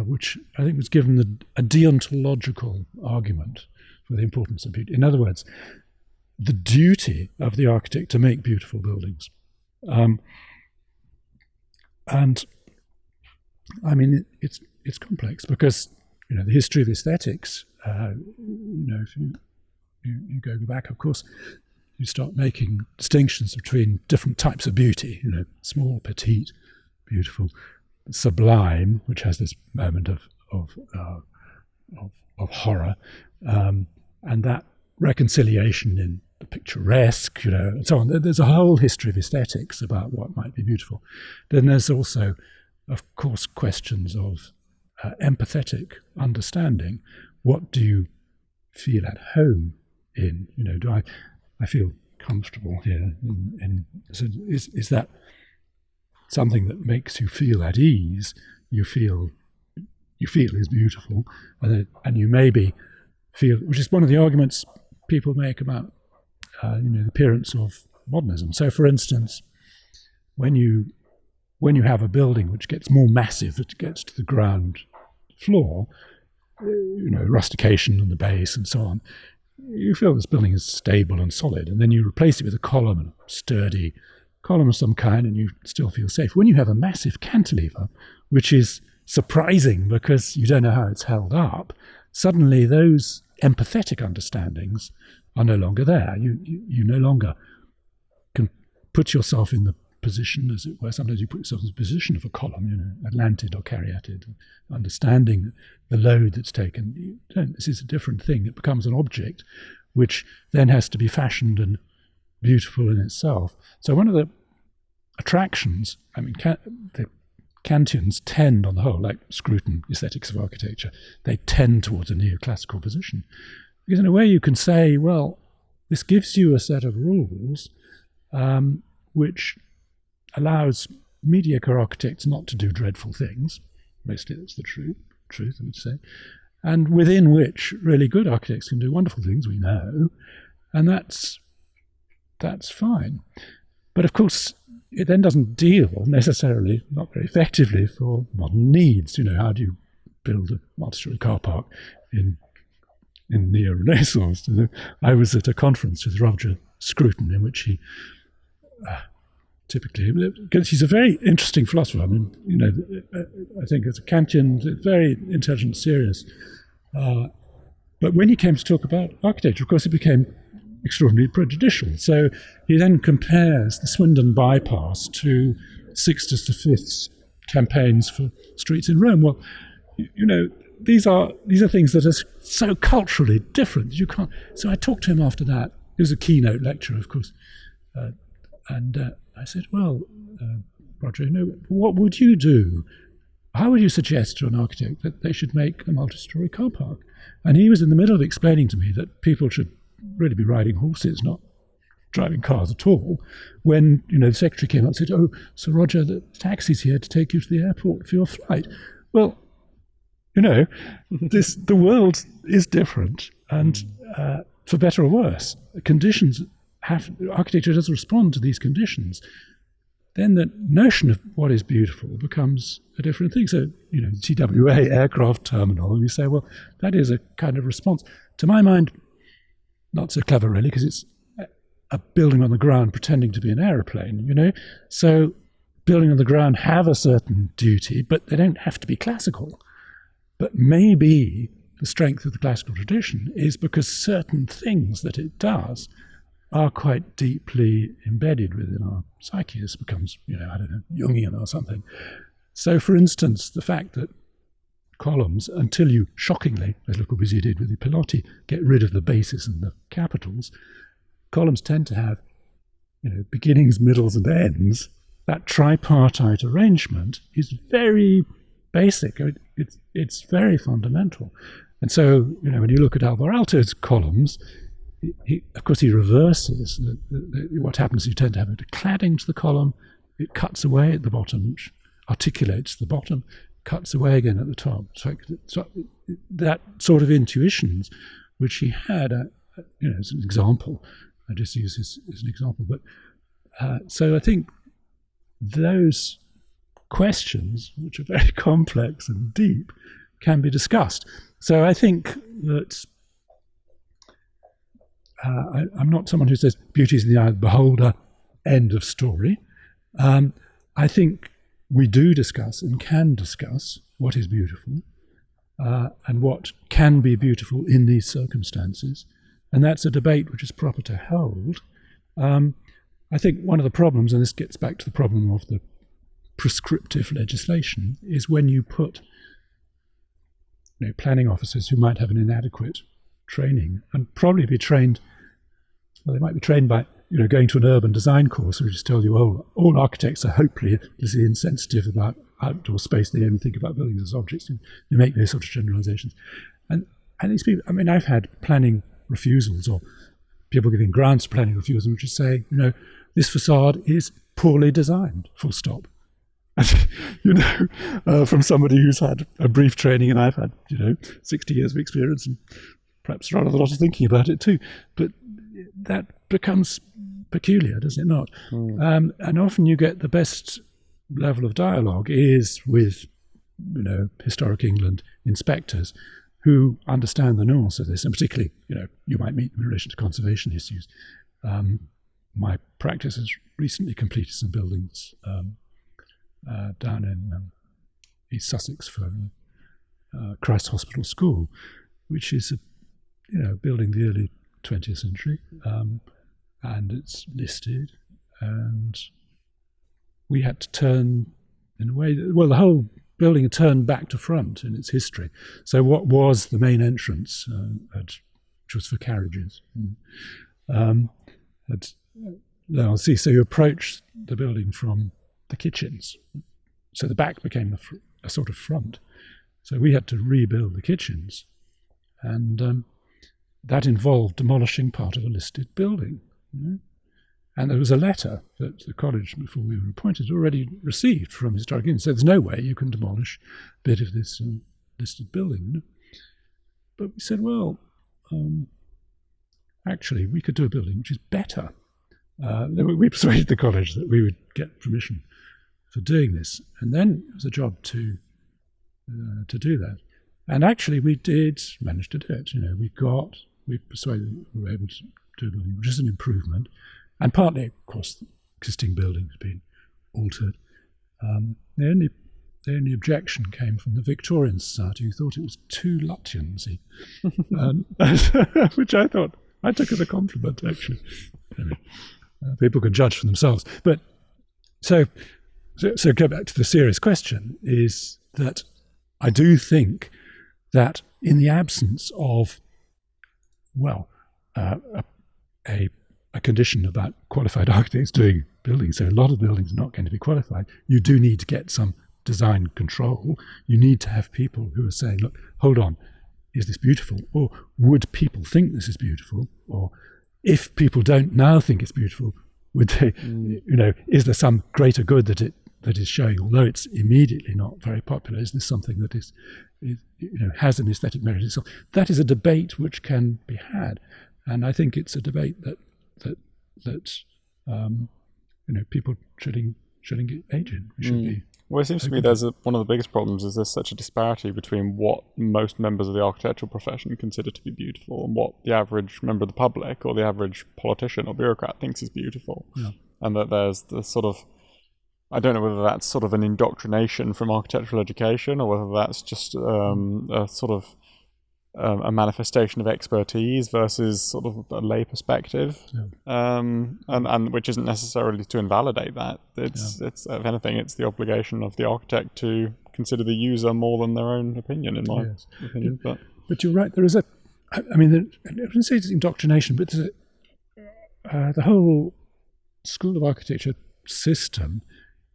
which I think was given a deontological argument for the importance of beauty. In other words, the duty of the architect to make beautiful buildings. And I mean, it's complex because, the history of aesthetics, if you go back, of course, you start making distinctions between different types of beauty, small, petite, beautiful, sublime, which has this moment of horror, and that reconciliation in the picturesque, and so on. There's a whole history of aesthetics about what might be beautiful. Then there's also, of course, questions of empathetic understanding. What do you feel at home in? Do I feel comfortable here? So is that something that makes you feel at ease? You feel is beautiful, and you maybe feel, which is one of the arguments people make about the appearance of modernism. So, for instance, when you have a building which gets more massive, it gets to the ground floor, rustication on the base and so on, you feel this building is stable and solid, and then you replace it with a column, and a sturdy column of some kind, and you still feel safe. When you have a massive cantilever, which is surprising because you don't know how it's held up, suddenly those empathetic understandings are no longer there. You no longer can put yourself in the position, as it were. Sometimes you put yourself in the position of a column, atlanted or caryatid, understanding the load that's taken. This is a different thing. It becomes an object which then has to be fashioned and beautiful in itself. So one of the attractions, the Kantians tend on the whole, like Scruton, Aesthetics of Architecture, they tend towards a neoclassical position. Because in a way you can say, well, this gives you a set of rules which allows mediocre architects not to do dreadful things. Mostly that's the truth, I would say. And within which really good architects can do wonderful things, we know. And that's fine. But of course, it then doesn't deal necessarily, not very effectively, for modern needs. How do you build a multi-story car park in neo-Renaissance? I was at a conference with Roger Scruton in which he typically, because he's a very interesting philosopher. I think as a Kantian, very intelligent, serious. But when he came to talk about architecture, of course, it became extraordinarily prejudicial. So he then compares the Swindon bypass to Sixtus V's campaigns for streets in Rome. Well, these are things that are so culturally different. You can't. So I talked to him after that. He was a keynote lecturer, of course, and I said, well, Roger, what would you do? How would you suggest to an architect that they should make a multi-story car park? And he was in the middle of explaining to me that people should really be riding horses, not driving cars at all, when the secretary came up and said, "Oh, Sir Roger, the taxi's here to take you to the airport for your flight." Well, the world is different, and for better or worse, architecture does respond to these conditions. Then the notion of what is beautiful becomes a different thing. So, TWA, aircraft terminal, and you say, well, that is a kind of response. To my mind, not so clever really, because it's a building on the ground pretending to be an aeroplane, So building on the ground have a certain duty, but they don't have to be classical. But maybe the strength of the classical tradition is because certain things that it does are quite deeply embedded within our psyche. This becomes, Jungian or something. So, for instance, the fact that columns, until you, shockingly, as Le Corbusier did with the Pilotti, get rid of the bases and the capitals, columns tend to have, beginnings, middles, and ends. That tripartite arrangement is very basic. It's very fundamental. And so, when you look at Alvar Aalto's columns, of course, he reverses. What happens is you tend to have a cladding to the column. It cuts away at the bottom, which articulates the bottom, cuts away again at the top. So that sort of intuitions, which he had, as an example, I just use this as an example. But so I think those questions, which are very complex and deep, can be discussed. So I think that I'm not someone who says beauty is in the eye of the beholder, end of story. I think we do discuss and can discuss what is beautiful and what can be beautiful in these circumstances. And that's a debate which is proper to hold. I think one of the problems, and this gets back to the problem of the prescriptive legislation, is when you put planning officers who might have an inadequate training and probably be trained, well, they might be trained by going to an urban design course which just tell you, all architects are hopelessly insensitive about outdoor space. They only think about buildings as objects, and they make those sort of generalizations. And these people, I've had planning refusals or people giving grants for planning refusals which is say, this facade is poorly designed, full stop. And, from somebody who's had a brief training, and I've had 60 years of experience and perhaps rather a lot of thinking about it too. But that becomes peculiar, does it not? And often you get the best level of dialogue is with, historic England inspectors who understand the nuance of this, and particularly, you might meet them in relation to conservation issues. My practice has recently completed some buildings down in East Sussex for Christ Hospital School, which is a building the early 20th century, and it's listed, and we had to turn in a way that, the whole building had turned back to front in its history. So what was the main entrance, which was for carriages, so you approach the building from the kitchens. So the back became a sort of front. So we had to rebuild the kitchens, and that involved demolishing part of a listed building. And there was a letter that the college, before we were appointed, already received from Historic England. So there's no way you can demolish a bit of this listed building. But we said, actually, we could do a building which is better. We persuaded the college that we would get permission for doing this, and then it was a job to do that. And actually, we did manage to do it. We persuaded we were able to do a building, which is an improvement, and partly, of course, the existing building has been altered. The only objection came from the Victorian Society, who thought it was too Lutyensy, which I took as a compliment, actually. People can judge for themselves. But so go back to the serious question, is that I do think that in the absence of, a condition about qualified architects doing buildings, so a lot of buildings are not going to be qualified, you do need to get some design control. You need to have people who are saying, look, hold on, is this beautiful? Or would people think this is beautiful? Or if people don't now think it's beautiful, would they, is there some greater good that is showing, although it's immediately not very popular, is this something that is has an aesthetic merit itself? That is a debate which can be had, and I think it's a debate that people should engage in. We should be. Well, it seems to me one of the biggest problems is there's such a disparity between what most members of the architectural profession consider to be beautiful and what the average member of the public or the average politician or bureaucrat thinks is beautiful. Yeah. And that there's the sort of, I don't know whether that's sort of an indoctrination from architectural education or whether that's just a sort of a manifestation of expertise versus sort of a lay perspective, and which isn't necessarily to invalidate that. It's if anything, it's the obligation of the architect to consider the user more than their own opinion, in my opinion. But you're right. There is I wouldn't say it's indoctrination, but there's the whole School of Architecture system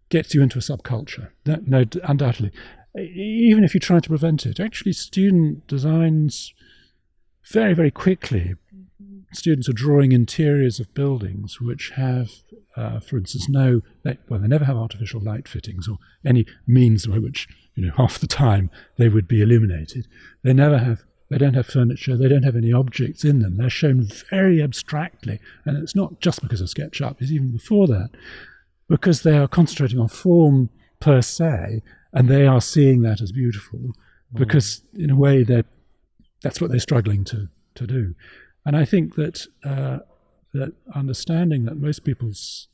gets you into a subculture. No, undoubtedly. Even if you try to prevent it, actually student designs very, very quickly. Students are drawing interiors of buildings which have, for instance, they never have artificial light fittings or any means by which, half the time they would be illuminated. They don't have furniture, they don't have any objects in them. They're shown very abstractly, and it's not just because of SketchUp, it's even before that, because they are concentrating on form per se, and they are seeing that as beautiful because, in a way, that's what they're struggling to do. And I think that that understanding that most people's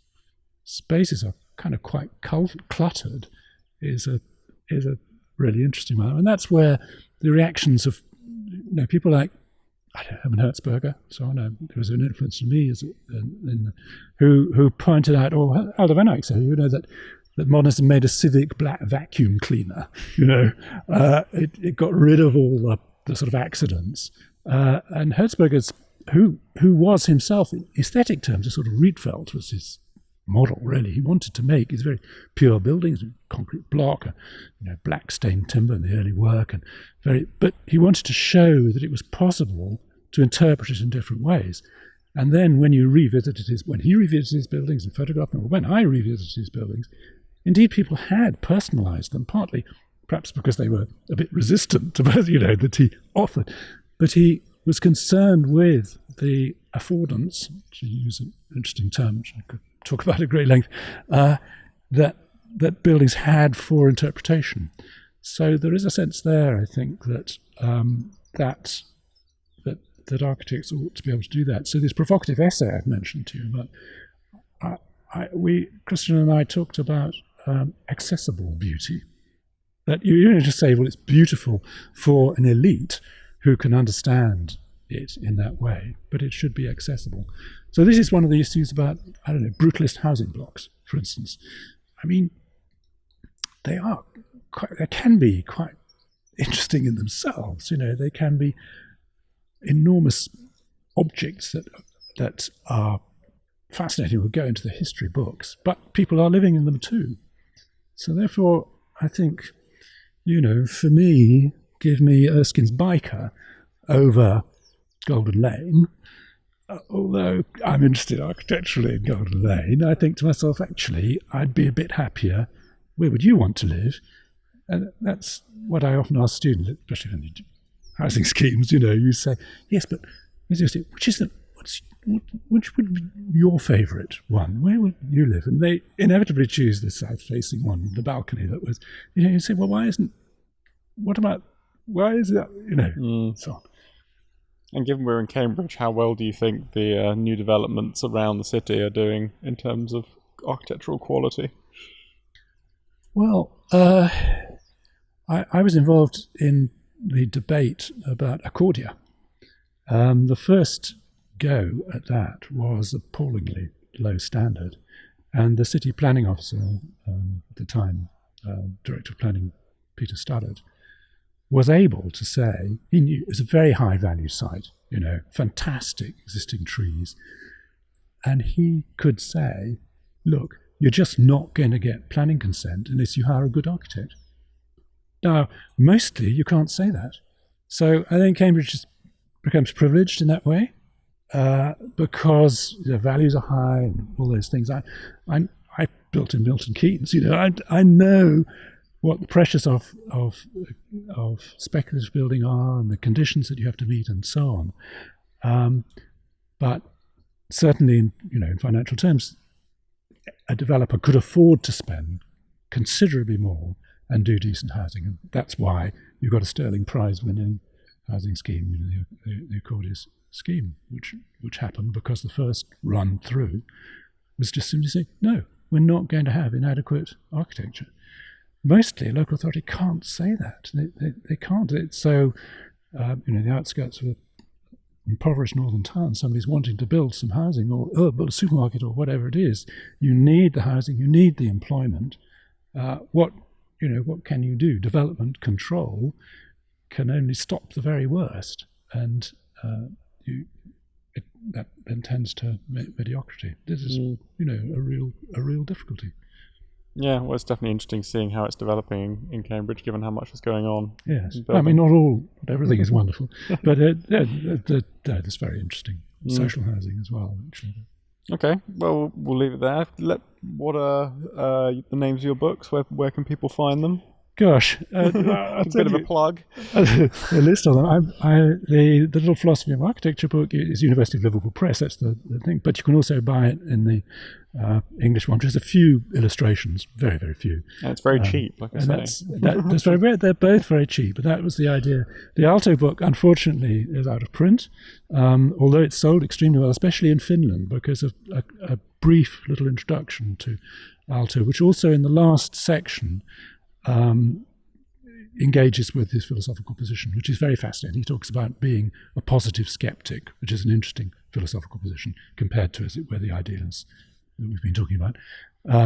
spaces are kind of quite cluttered is a really interesting one. And that's where the reactions of people like Hermann Hertzberger, so on, who was an influence on me, who pointed out, or Alvar Aalto, that modernism made a civic black vacuum cleaner. It got rid of all the sort of accidents. And Hertzberger's, who was himself, in aesthetic terms, a sort of Rietveld was his model, really. He wanted to make these very pure buildings, concrete block, black stained timber in the early work, but he wanted to show that it was possible to interpret it in different ways. And then when he revisited his buildings and photographed them, or when I revisited his buildings, indeed people had personalized them, partly perhaps because they were a bit resistant to that he offered. But he was concerned with the affordance, to use an interesting term, which I could talk about at great length, that buildings had for interpretation. So there is a sense there, I think, that that architects ought to be able to do that. So this provocative essay I've mentioned to you about, Christian and I talked about accessible beauty. That you don't just say, well, it's beautiful for an elite who can understand it in that way, but it should be accessible. So this is one of the issues about, I don't know, brutalist housing blocks, for instance. I mean, they can be quite interesting in themselves. They can be enormous objects that are fascinating, will go into the history books, but people are living in them too. So therefore, I think, for me, give me Erskine's Biker over Golden Lane. Although I'm interested architecturally in Golden Lane, I think to myself, actually, I'd be a bit happier. Where would you want to live? And that's what I often ask students, especially when you do housing schemes. You say, yes, but which would be your favourite one? Where would you live? And they inevitably choose the south-facing one, the balcony that was. You say, well, why is that? So on. And given we're in Cambridge, how well do you think the new developments around the city are doing in terms of architectural quality? Well, I was involved in the debate about Accordia. The first go at that was appallingly low standard, and the city planning officer at the time, Director of Planning Peter Studdard, was able to say, he knew it was a very high value site, fantastic existing trees, and he could say, look, you're just not going to get planning consent unless you hire a good architect. Now, mostly you can't say that. So I think Cambridge just becomes privileged in that way, because the values are high and all those things. I built in Milton Keynes. I know what the pressures of speculative building are and the conditions that you have to meet and so on. But certainly, in financial terms, a developer could afford to spend considerably more and do decent housing, and that's why you've got a Sterling Prize-winning housing scheme, the Accordia scheme, which happened because the first run through was just simply saying, no, we're not going to have inadequate architecture. Mostly, a local authority can't say that. They can't. It's so, the outskirts of an impoverished northern town, somebody's wanting to build some housing or build a supermarket or whatever it is. You need the housing, you need the employment. What can you do? Development control can only stop the very worst, and that then tends to mediocrity. This is, a real difficulty. Yeah, well, it's definitely interesting seeing how it's developing in Cambridge, given how much is going on. Yes, I mean, not everything is wonderful, but that's very interesting. Social housing as well, actually. Okay, well, we'll leave it there. What are the names of your books? Where can people find them? Gosh, a bit of a plug. A list of them. The Little Philosophy of Architecture book is University of Liverpool Press. That's the thing. But you can also buy it in the English one. There's a few illustrations, very, very few. And it's very cheap, like I say. That's very rare. They're both very cheap, but that was the idea. The Aalto book, unfortunately, is out of print, although it's sold extremely well, especially in Finland, because of a brief little introduction to Aalto, which also in the last section engages with his philosophical position, which is very fascinating. He talks about being a positive skeptic, which is an interesting philosophical position compared to, as it were, the idealists that we've been talking about.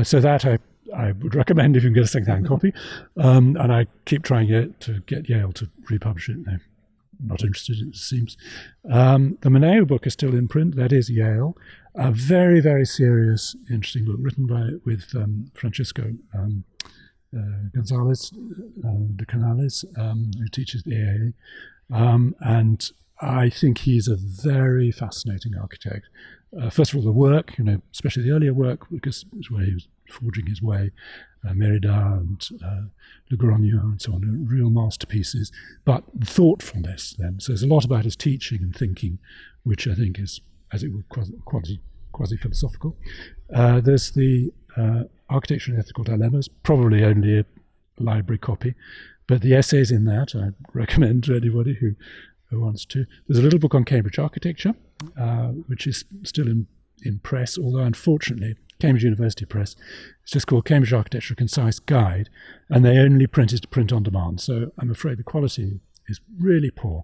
So that I would recommend if you can get a second-hand copy. And I keep trying to get Yale to republish it. They're not interested, it seems. The Moneo book is still in print. That is Yale. A very, very serious, interesting book written with Francisco Gonzalez de Canales, who teaches the AAA. And I think he's a very fascinating architect. First of all, the work, especially the earlier work, because it's where he was forging his way, Merida and Logroño and so on, real masterpieces, but thoughtfulness then. So there's a lot about his teaching and thinking, which I think is as it were, quasi-philosophical. There's the Architecture and Ethical Dilemmas, probably only a library copy, but the essays in that I recommend to anybody who wants to. There's a little book on Cambridge architecture, which is still in press, although unfortunately Cambridge University Press, it's just called Cambridge Architecture: A Concise Guide, and they only print it to print on demand, so I'm afraid the quality is really poor.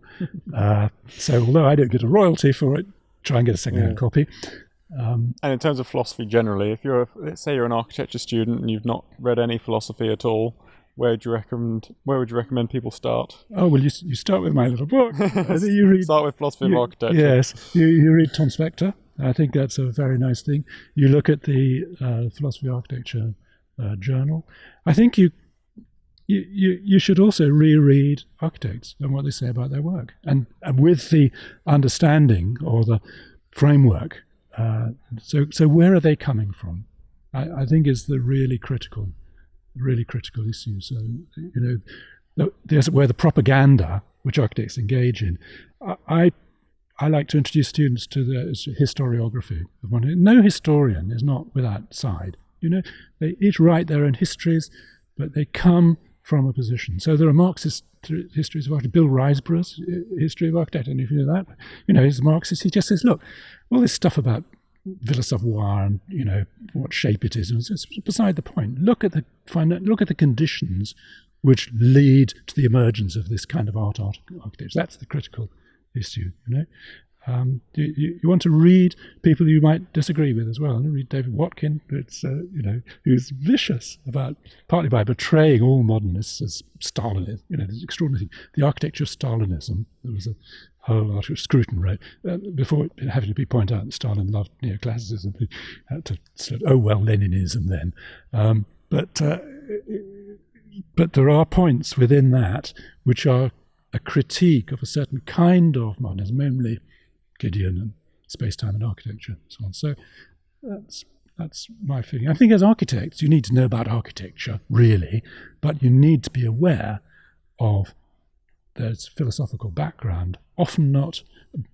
So although I don't get a royalty for it, try and get a second-hand copy. And in terms of philosophy generally, if let's say you're an architecture student and you've not read any philosophy at all, where would you recommend people start? Oh, well, you start with my little book. You read, start with philosophy of architecture. Yes, you read Tom Spector. I think that's a very nice thing. You look at the Philosophy of Architecture journal. I think you should also reread architects and what they say about their work, and with the understanding or the framework. So where are they coming from? I think is the really critical issue. So there's where the propaganda which architects engage in. I like to introduce students to the historiography of one. No historian is not without side. They each write their own histories, but they come from a position. So there are Marxist histories of architecture. Bill Riseborough's history of architecture, and if you know that, he's a Marxist. He just says, look, all this stuff about Villa Savoye and what shape it is, it's beside the point. Look at the conditions which lead to the emergence of this kind of architecture. That's the critical issue. You want to read people you might disagree with as well. Read David Watkin, who's vicious partly by betraying all modernists as Stalinism. There's extraordinary thing. The architecture of Stalinism. There was a whole article Scruton wrote before it having to be pointed out that Stalin loved neoclassicism. He had to say, oh well, Leninism then. But there are points within that which are a critique of a certain kind of modernism, namely Gideon and space-time and architecture, and so on. So that's my feeling. I think as architects, you need to know about architecture, really, but you need to be aware of their philosophical background, often not,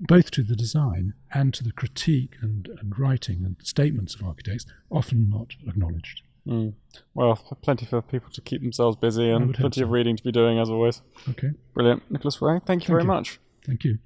both to the design and to the critique and writing and statements of architects, often not acknowledged. Well, plenty for people to keep themselves busy and plenty of reading to be doing, as always. Okay. Brilliant. Nicholas Ray, thank you very much. Thank you.